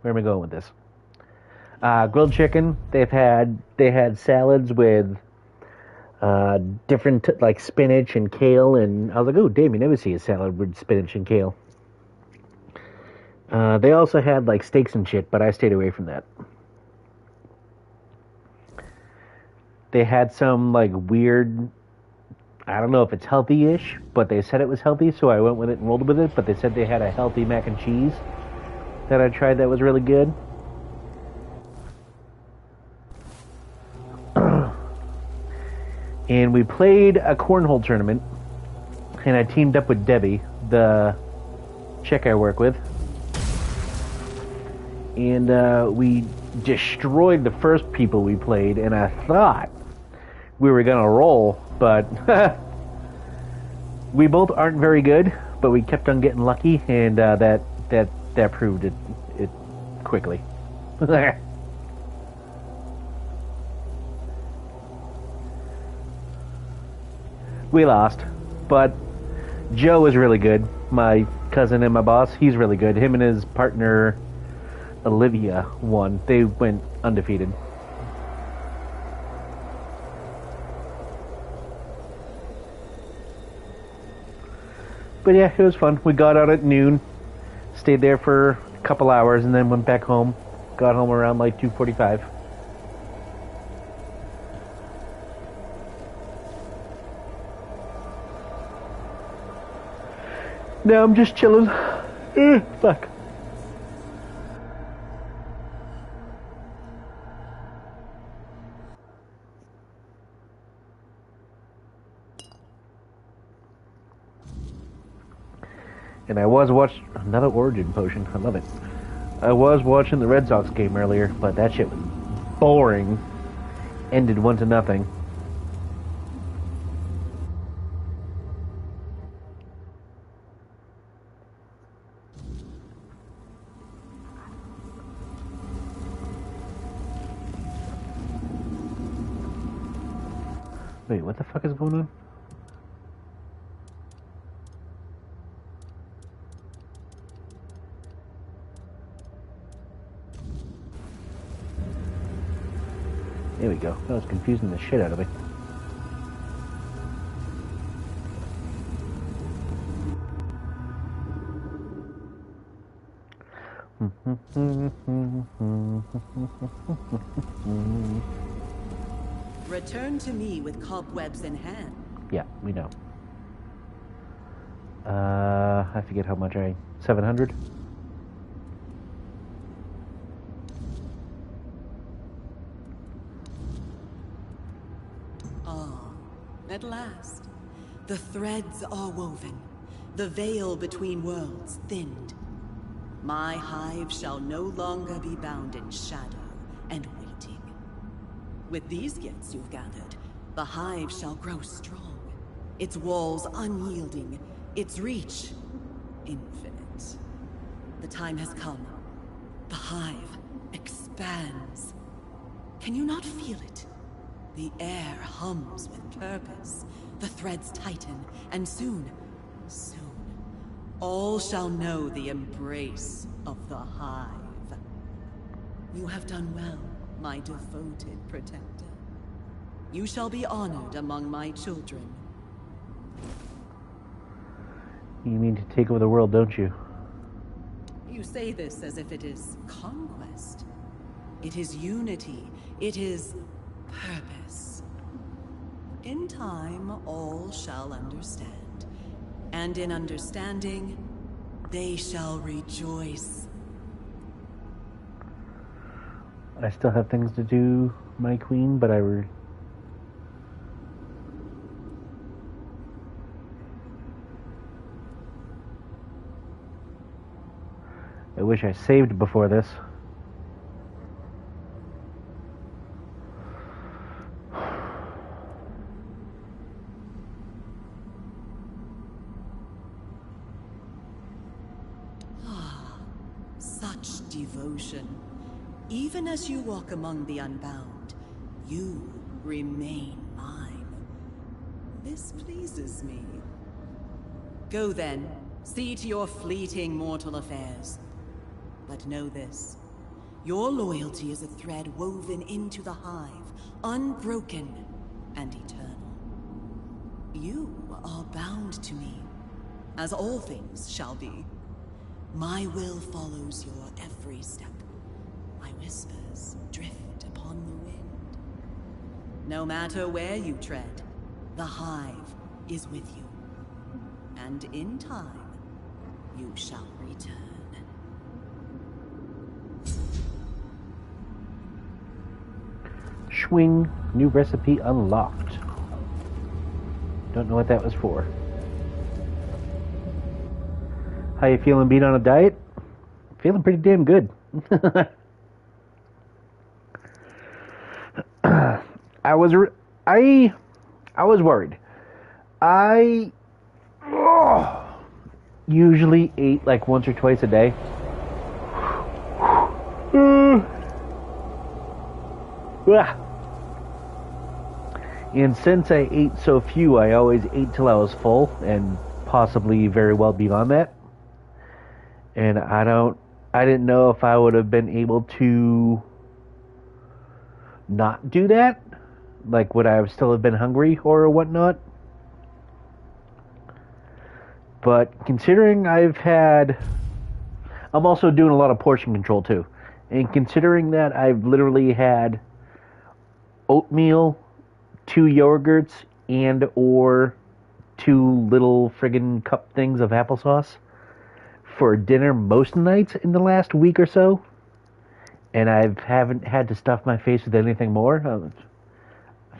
where am I going with this? Grilled chicken. They had salads with different like spinach and kale, and I was like, oh, damn, you never see a salad with spinach and kale. They also had like steaks and shit, but I stayed away from that. They had some like weird, I don't know if it's healthy-ish, but they said it was healthy, so I went with it and rolled with it. But they said they had a healthy mac and cheese that I tried that was really good. And we played a cornhole tournament, and I teamed up with Debbie, the chick I work with, and we destroyed the first people we played, and I thought we were gonna roll, but we both aren't very good, but we kept on getting lucky, and that proved it quickly. We lost, but Joe is really good. My cousin and my boss, he's really good. Him and his partner Olivia won. They went undefeated. But yeah, it was fun. We got out at noon, stayed there for a couple hours, and then went back home. Got home around like 2:45. Now I'm just chilling. Fuck. And I was watching another Origin potion. I love it. I was watching the Red Sox game earlier, but that shit was boring. Ended 1-0. Wait, what the fuck is going on? There we go. That was confusing the shit out of me. Return to me with cobwebs in hand. Yeah, we know. I forget how much 700? Ah, at last. The threads are woven. The veil between worlds thinned. My hive shall no longer be bound in shadow and waiting. With these gifts you've gathered, the hive shall grow strong. Its walls unyielding, its reach infinite. The time has come. The hive expands. Can you not feel it? The air hums with purpose. The threads tighten, and soon, all shall know the embrace of the hive. You have done well, my devoted protector. You shall be honored among my children. You mean to take over the world, don't you? You say this as if it is conquest. It is unity. It is purpose. In time, all shall understand. And in understanding, they shall rejoice. I still have things to do, my queen, but I wish I saved before this. Such devotion. Even as you walk among the unbound, you remain mine. This pleases me. Go then, see to your fleeting mortal affairs. But know this, your loyalty is a thread woven into the hive, unbroken and eternal. You are bound to me, as all things shall be. My will follows your every step. My whispers drift upon the wind. No matter where you tread, the hive is with you. And in time, you shall return. Swing, new recipe unlocked. Don't know what that was for. How you feeling being on a diet? Feeling pretty damn good. I was worried. I usually ate like once or twice a day. And since I ate so few, I always ate till I was full, and possibly very well beyond that. And I didn't know if I would have been able to not do that. Like, would I still have been hungry or whatnot? But considering I'm also doing a lot of portion control too. And considering that I've literally had oatmeal, 2 yogurts, and or 2 little friggin' cup things of applesauce for dinner most nights in the last week or so, and I haven't had to stuff my face with anything more, I'm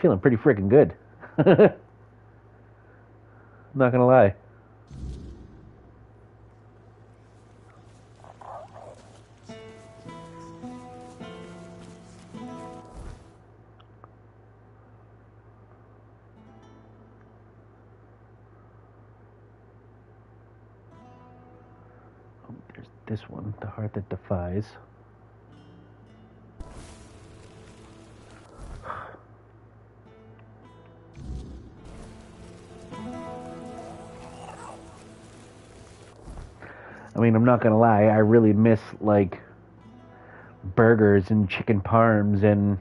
feeling pretty friggin' good. Not gonna lie. This one, the heart that defies. I mean, I'm not gonna lie, I really miss like burgers and chicken parms and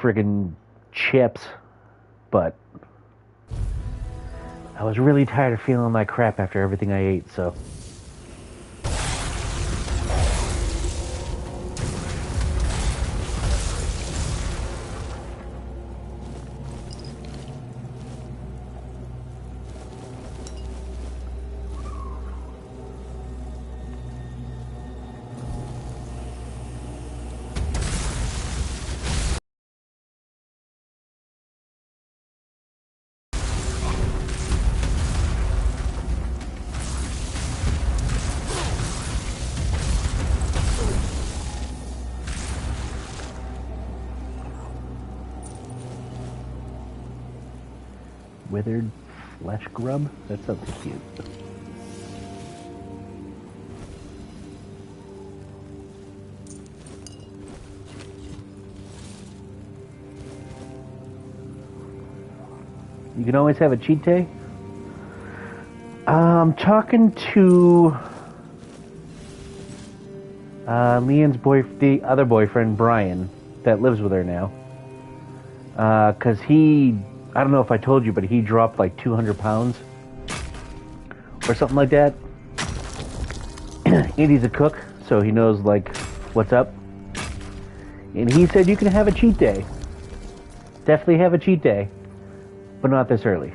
friggin' chips, but I was really tired of feeling like crap after everything I ate, so. Withered flesh grub? That sounds cute. You can always have a cheat day? I'm talking to Leanne's the other boyfriend, Brian, that lives with her now. Because I don't know if I told you, but he dropped like 200 pounds or something like that. And he's a cook, so he knows like what's up. And he said you can have a cheat day. Definitely have a cheat day, but not this early.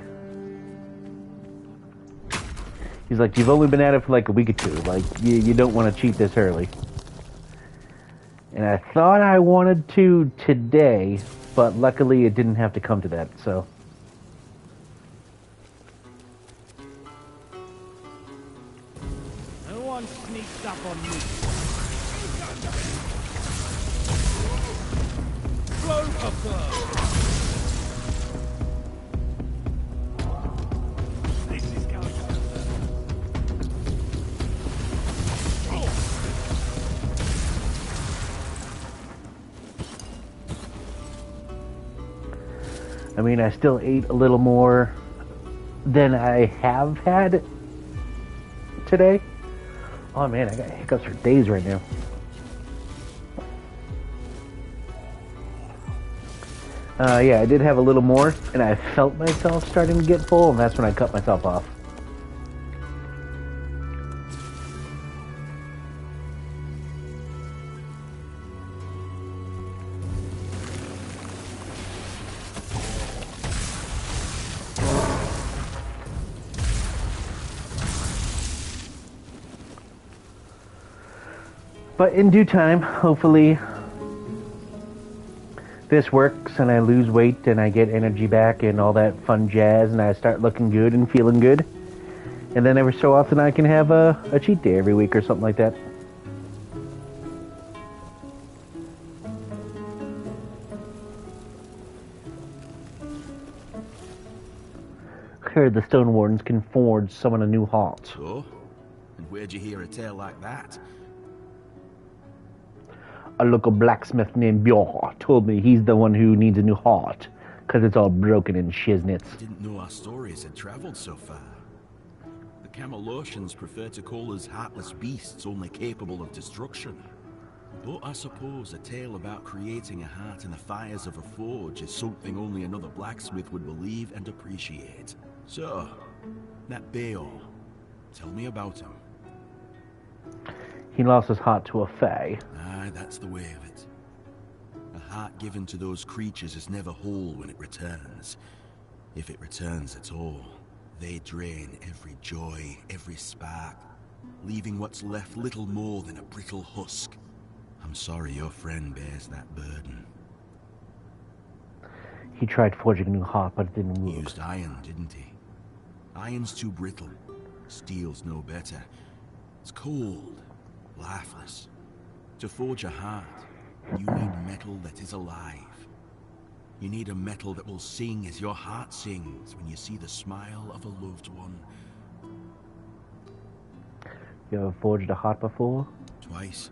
He's like, you've only been at it for like a week or two. Like, you don't want to cheat this early. And I thought I wanted to today, but luckily it didn't have to come to that, so. No one sneaks up on me. Blow up there. This is going over. I mean, I still ate a little more than I have had today. Oh man, I got hiccups for days right now. Yeah, I did have a little more, and I felt myself starting to get full, and that's when I cut myself off. But in due time, hopefully, this works and I lose weight and I get energy back and all that fun jazz and I start looking good and feeling good. And then every so often I can have a cheat day every week or something like that. Heard the Stone Wardens can forge someone a new heart. So? And where'd you hear a tale like that? A local blacksmith named Bjorn told me he's the one who needs a new heart, because it's all broken in shiznits. I didn't know our stories had traveled so far. The Camelosians prefer to call us heartless beasts only capable of destruction. But I suppose a tale about creating a heart in the fires of a forge is something only another blacksmith would believe and appreciate. So, that Beor, tell me about him. He lost his heart to a fae. Aye, that's the way of it. A heart given to those creatures is never whole when it returns. If it returns at all, they drain every joy, every spark, leaving what's left little more than a brittle husk. I'm sorry your friend bears that burden. He tried forging a new heart, but it didn't work. He used iron, didn't he? Iron's too brittle. Steel's no better. It's cold, lifeless. To forge a heart, you need metal that is alive. You need a metal that will sing as your heart sings when you see the smile of a loved one. You ever forged a heart before? Twice.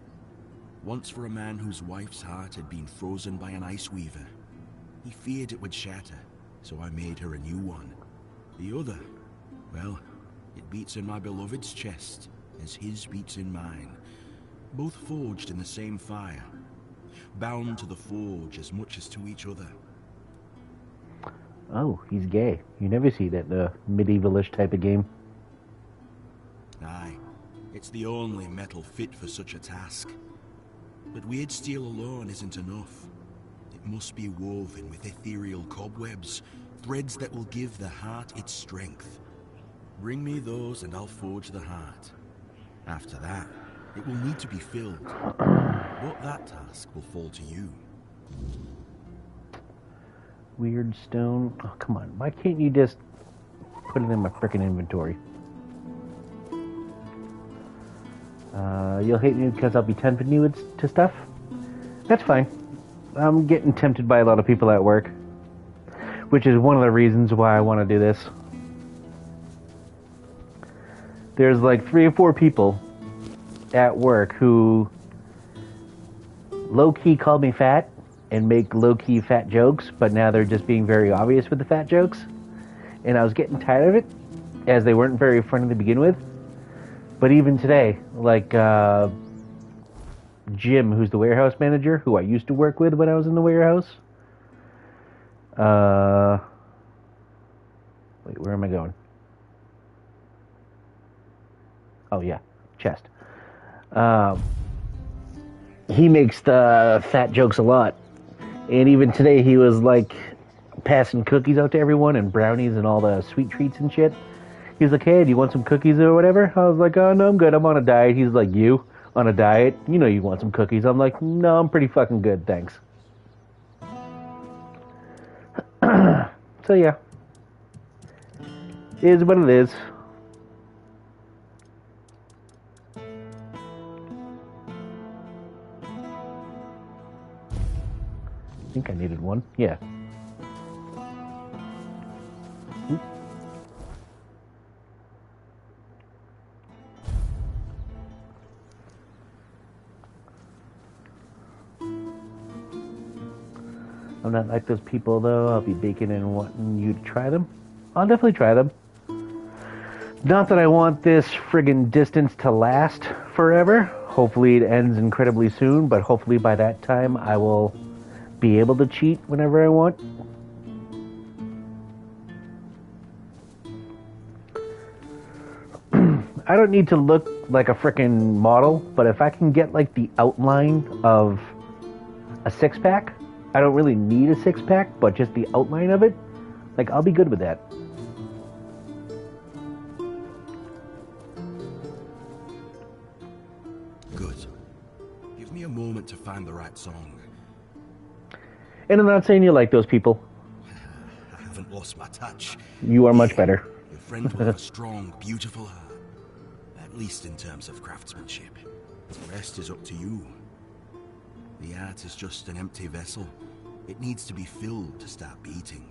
Once for a man whose wife's heart had been frozen by an ice weaver. He feared it would shatter, so I made her a new one. The other, well, it beats in my beloved's chest as his beats in mine. Both forged in the same fire. bound to the forge as much as to each other. Oh, he's gay. You never see that in a medievalish type of game. Aye, it's the only metal fit for such a task. But weird steel alone isn't enough. It must be woven with ethereal cobwebs, threads that will give the heart its strength. Bring me those and I'll forge the heart. After that, it will need to be filled. But that task will fall to you. Weird stone. Oh, come on. Why can't you just put it in my frickin' inventory? You'll hate me because I'll be tempting you to stuff? That's fine. I'm getting tempted by a lot of people at work, which is one of the reasons why I want to do this. There's like 3 or 4 people at work who low-key call me fat and make low-key fat jokes, but now they're just being very obvious with the fat jokes. And I was getting tired of it, as they weren't very funny to begin with. But even today, like Jim, who's the warehouse manager, who I used to work with when I was in the warehouse. Wait, where am I going? Oh yeah, chest. He makes the fat jokes a lot. And even today he was like passing cookies out to everyone and brownies and all the sweet treats and shit. He was like, hey, do you want some cookies or whatever? I was like, oh, no, I'm good. I'm on a diet. He's like, you? On a diet? You know you want some cookies. I'm like, no, I'm pretty fucking good, thanks. So, yeah. It is what it is. I think I needed one. Yeah. I'm not like those people, though. I'll be baking and wanting you to try them. I'll definitely try them. Not that I want this friggin' distance to last forever. Hopefully it ends incredibly soon, but hopefully by that time I will be able to cheat whenever I want. I don't need to look like a frickin' model, but if I can get like the outline of a 6-pack, I don't really need a 6-pack, but just the outline of it, like, I'll be good with that. Good. Give me a moment to find the right song. And I'm not saying you like those people. I haven't lost my touch. You are much better. Your friend will have a strong, beautiful heart. At least in terms of craftsmanship. The rest is up to you. The art is just an empty vessel. It needs to be filled to start beating.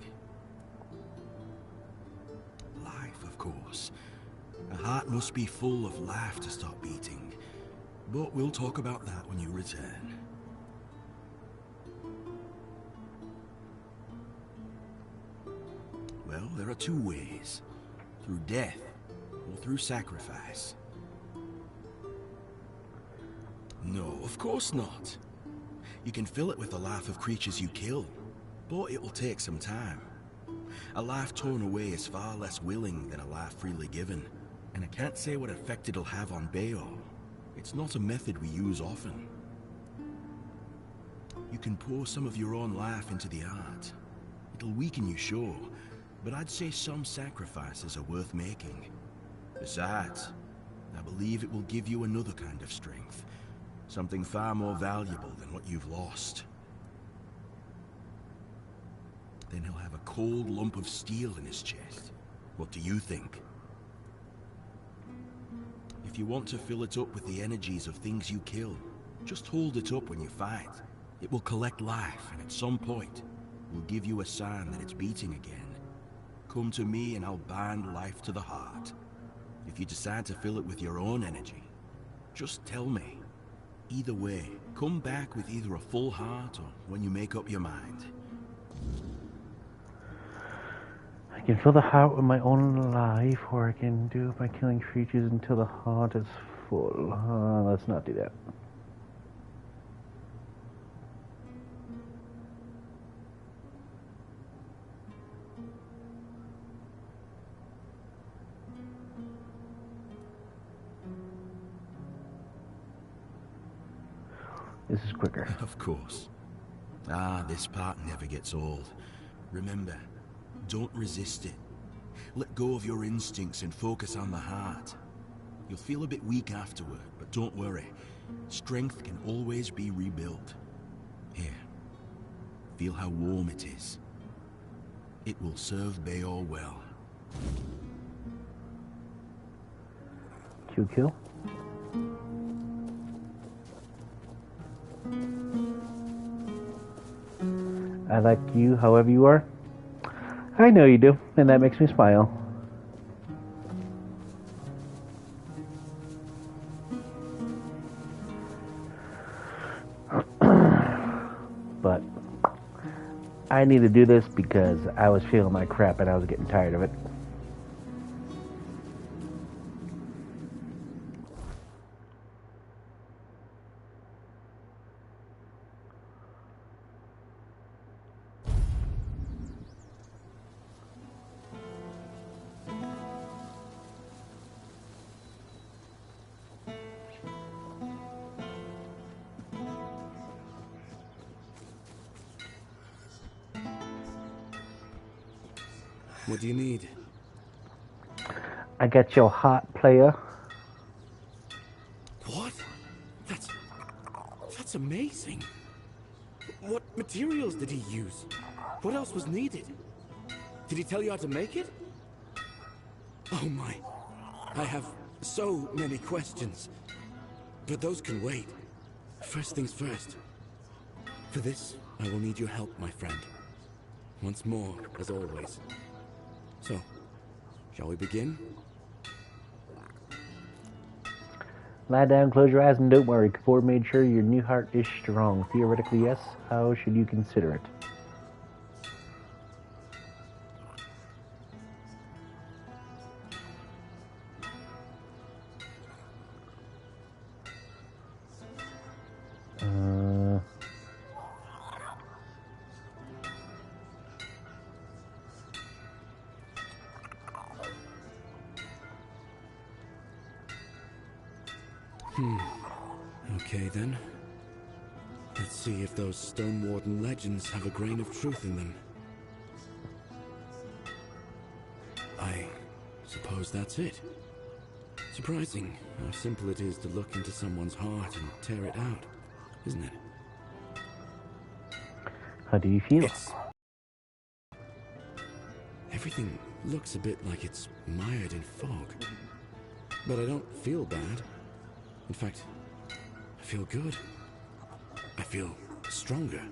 Life, of course. A heart must be full of life to start beating. But we'll talk about that when you return. Well, there are 2 ways. Through death, or through sacrifice. No, of course not. You can fill it with the life of creatures you kill, but it will take some time. A life torn away is far less willing than a life freely given, and I can't say what effect it'll have on Bayo. It's not a method we use often. You can pour some of your own life into the art. It'll weaken you, sure, but I'd say some sacrifices are worth making. Besides, I believe it will give you another kind of strength. Something far more valuable than what you've lost. Then he'll have a cold lump of steel in his chest. What do you think? If you want to fill it up with the energies of things you kill, just hold it up when you fight. It will collect life, and at some point, will give you a sign that it's beating again. Come to me and I'll bind life to the heart. If you decide to fill it with your own energy, just tell me. Either way, come back with either a full heart or when you make up your mind. I can fill the heart with my own life, or I can do it by killing creatures until the heart is full. Let's not do that. This is quicker. Of course. Ah, this part never gets old. Remember, don't resist it. Let go of your instincts and focus on the heart. You'll feel a bit weak afterward, but don't worry. Strength can always be rebuilt. Here, feel how warm it is. It will serve Bayor well. Kill. I like you however you are. I know you do, and that makes me smile. But I need to do this because I was feeling like crap and I was getting tired of it. What do you need? I got your heart, player. What? That's amazing. What materials did he use? What else was needed? Did he tell you how to make it? Oh my. I have so many questions. But those can wait. First things first. For this, I will need your help, my friend. Once more, as always. So, shall we begin? Lie down, close your eyes, and don't worry. Kapoor made sure your new heart is strong. Theoretically, yes. How should you consider it? Okay then. Let's see if those Stone Warden legends have a grain of truth in them. I suppose that's it. Surprising how simple it is to look into someone's heart and tear it out, isn't it? How do you feel? Everything looks a bit like it's mired in fog. But I don't feel bad. In fact, I feel good. I feel stronger.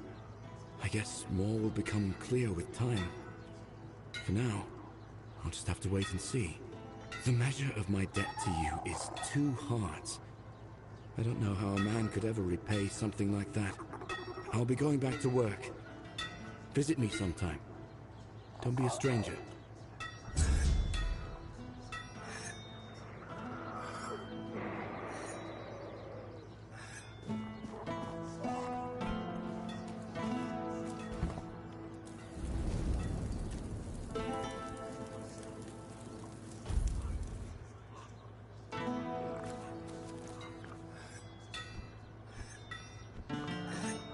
I guess more will become clear with time. For now, I'll just have to wait and see. The measure of my debt to you is 2 hearts. I don't know how a man could ever repay something like that. I'll be going back to work. Visit me sometime. Don't be a stranger.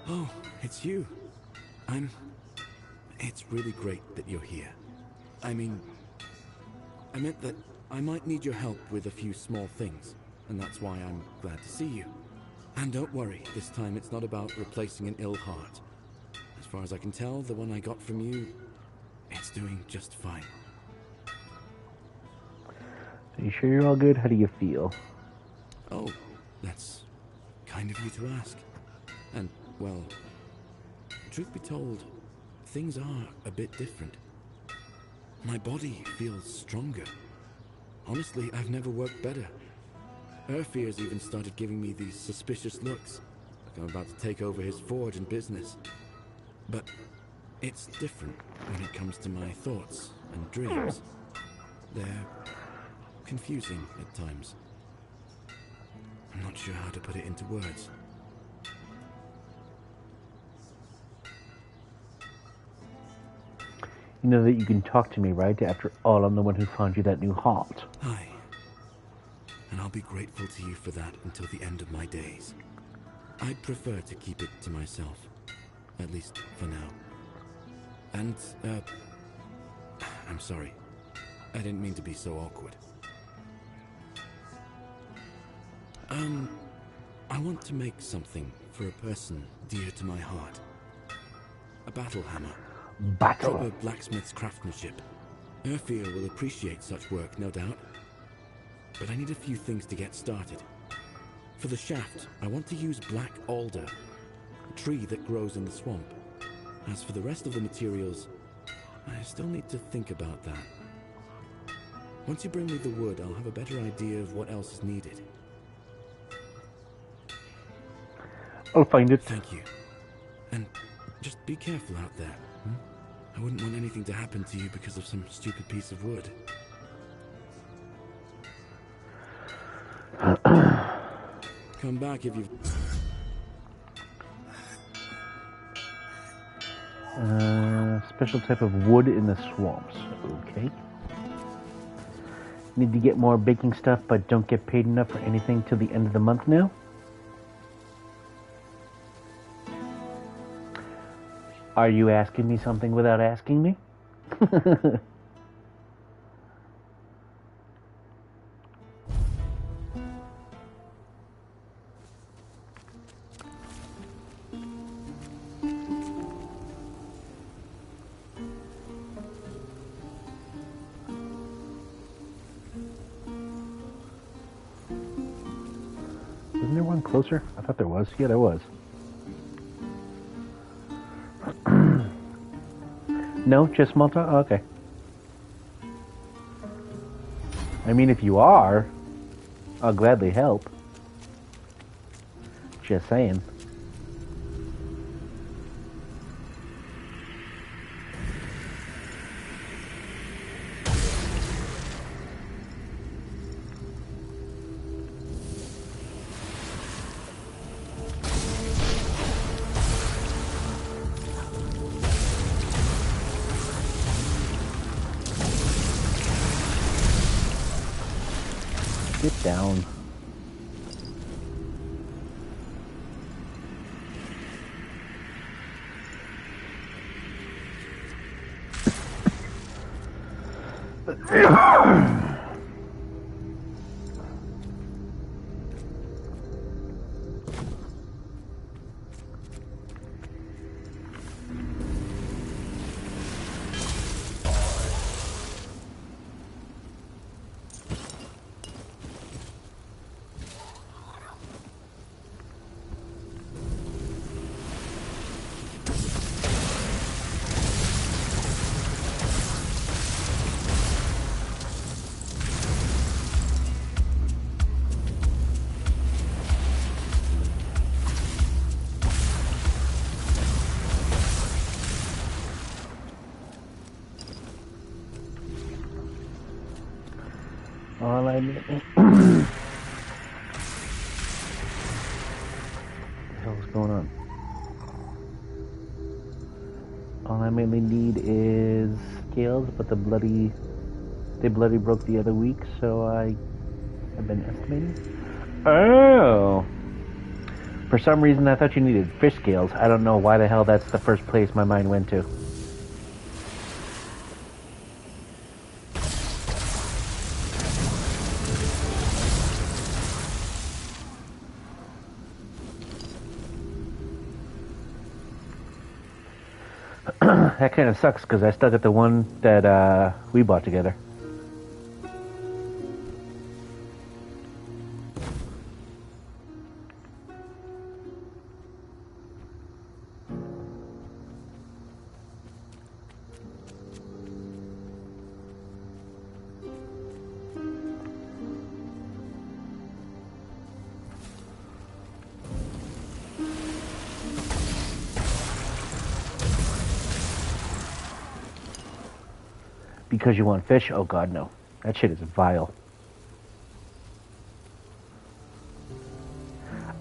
Oh, it's you. It's really great that you're here. I mean, I meant that I might need your help with a few small things, and that's why I'm glad to see you. And don't worry, this time it's not about replacing an ill heart. As far as I can tell, the one I got from you, it's doing just fine. Are you sure you're all good? How do you feel? Oh, that's kind of you to ask. And, well, truth be told, things are a bit different. My body feels stronger. Honestly, I've never worked better. Urfir's even started giving me these suspicious looks, like I'm about to take over his forge and business. But it's different when it comes to my thoughts and dreams. They're confusing at times. I'm not sure how to put it into words. You know that you can talk to me, right? After all, I'm the one who found you that new heart. Hi. And I'll be grateful to you for that until the end of my days. I'd prefer to keep it to myself. At least for now. And, I'm sorry. I didn't mean to be so awkward. I want to make something for a person dear to my heart. A battle hammer. Battle. Proper blacksmith's craftsmanship. Urfia will appreciate such work, no doubt. But I need a few things to get started. For the shaft, I want to use black alder, a tree that grows in the swamp. As for the rest of the materials, I still need to think about that. Once you bring me the wood, I'll have a better idea of what else is needed. I'll find it. Thank you. And just be careful out there. I wouldn't want anything to happen to you because of some stupid piece of wood. Come back if you've... Special type of wood in the swamps. Okay. Need to get more baking stuff, but don't get paid enough for anything till the end of the month now. Are you asking me something without asking me? Isn't there one closer? I thought there was. Yeah, there was. No, just Malta? Oh, okay. I mean, if you are, I'll gladly help. Just saying. Get down. All I need. What the hell is going on? All I mainly need is scales, but they bloody broke the other week, so I've been estimating. Oh! For some reason I thought you needed fish scales. I don't know why the hell that's the first place my mind went to. That kind of sucks because I still got the one that we bought together. Because you want fish? Oh god, no. That shit is vile.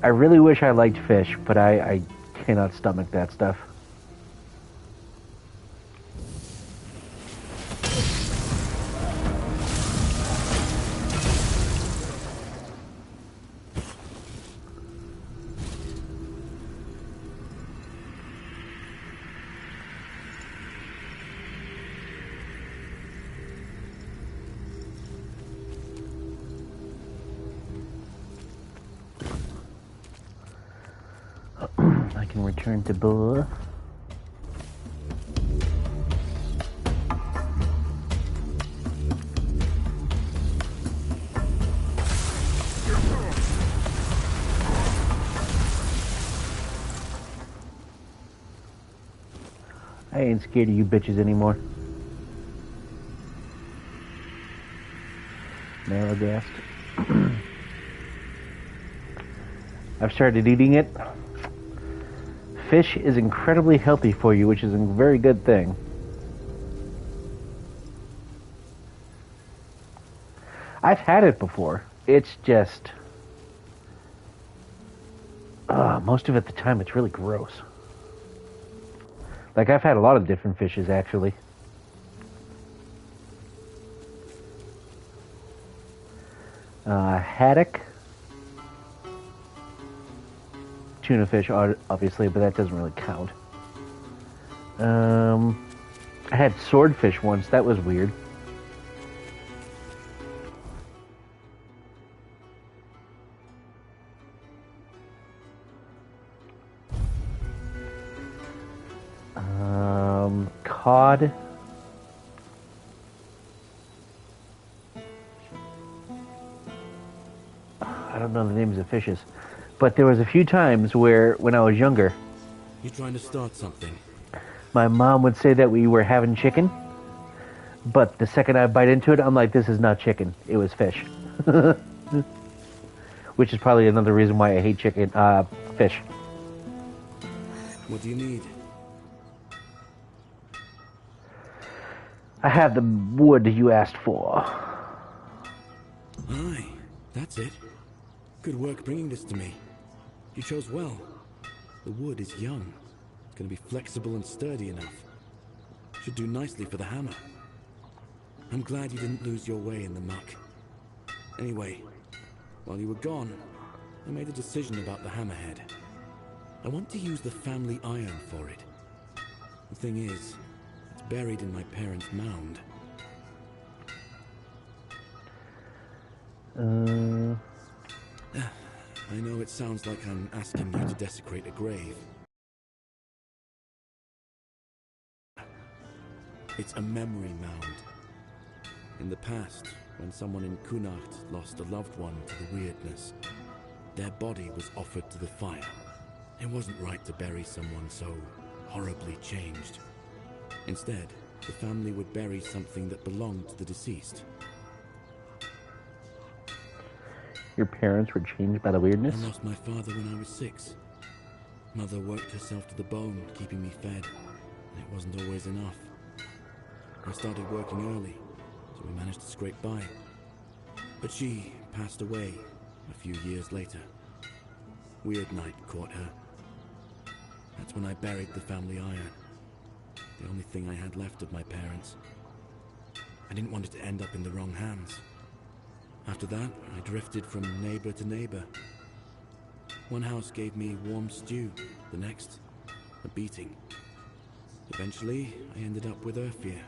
I really wish I liked fish, but I cannot stomach that stuff. can return to Bull. I ain't scared of you bitches anymore. Marrowgast. I've started eating it. Fish is incredibly healthy for you, which is a very good thing. I've had it before. It's just... most of it the time it's really gross. Like, I've had a lot of different fishes, actually. Haddock. Tuna fish, obviously, but that doesn't really count. I had swordfish once. That was weird. Cod. I don't know the names of fishes, but there was a few times where, when I was younger, You trying to start something? my mom would say that we were having chicken, but the second I bite into it, I'm like, this is not chicken. It was fish. Which is probably another reason why I hate chicken, fish. What do you need? I have the wood you asked for. Aye, that's it. Good work bringing this to me. You chose well. The wood is young. It's going to be flexible and sturdy enough. Should do nicely for the hammer. I'm glad you didn't lose your way in the muck. Anyway, while you were gone, I made a decision about the hammerhead. I want to use the family iron for it. The thing is, it's buried in my parents' mound. I know it sounds like I'm asking you to desecrate a grave. It's a memory mound. In the past, when someone in Kunacht lost a loved one to the weirdness, their body was offered to the fire. It wasn't right to bury someone so horribly changed. Instead, the family would bury something that belonged to the deceased. Your parents were changed by the weirdness? I lost my father when I was 6. Mother worked herself to the bone, keeping me fed, and it wasn't always enough. I started working early, so we managed to scrape by. But she passed away a few years later. Weird night caught her. That's when I buried the family iron. The only thing I had left of my parents. I didn't want it to end up in the wrong hands. After that, I drifted from neighbor to neighbor. One house gave me warm stew, the next, a beating. Eventually, I ended up with Urfir.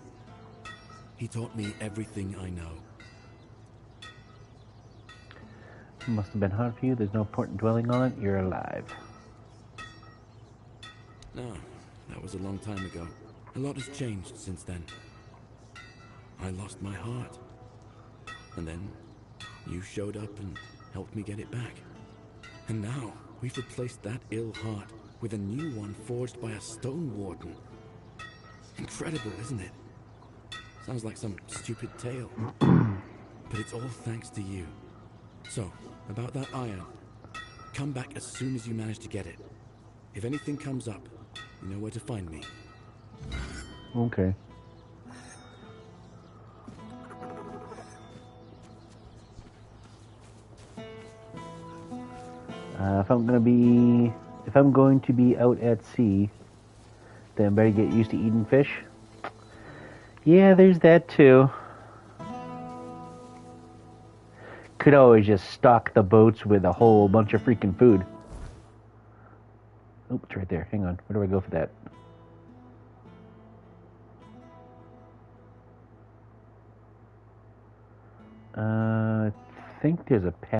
He taught me everything I know. It must have been hard for you. There's no point in dwelling on it. You're alive. No, that was a long time ago. A lot has changed since then. I lost my heart. And then you showed up and helped me get it back. And now we've replaced that ill heart with a new one forged by a stone warden. Incredible, isn't it? Sounds like some stupid tale. But it's all thanks to you. So, about that iron, come back as soon as you manage to get it. If anything comes up, you know where to find me. Okay. If I'm going to be out at sea, then I better get used to eating fish. Yeah, there's that too. Could always just stock the boats with a whole bunch of freaking food. Oh, it's right there. Hang on. Where do I go for that? I think there's a path.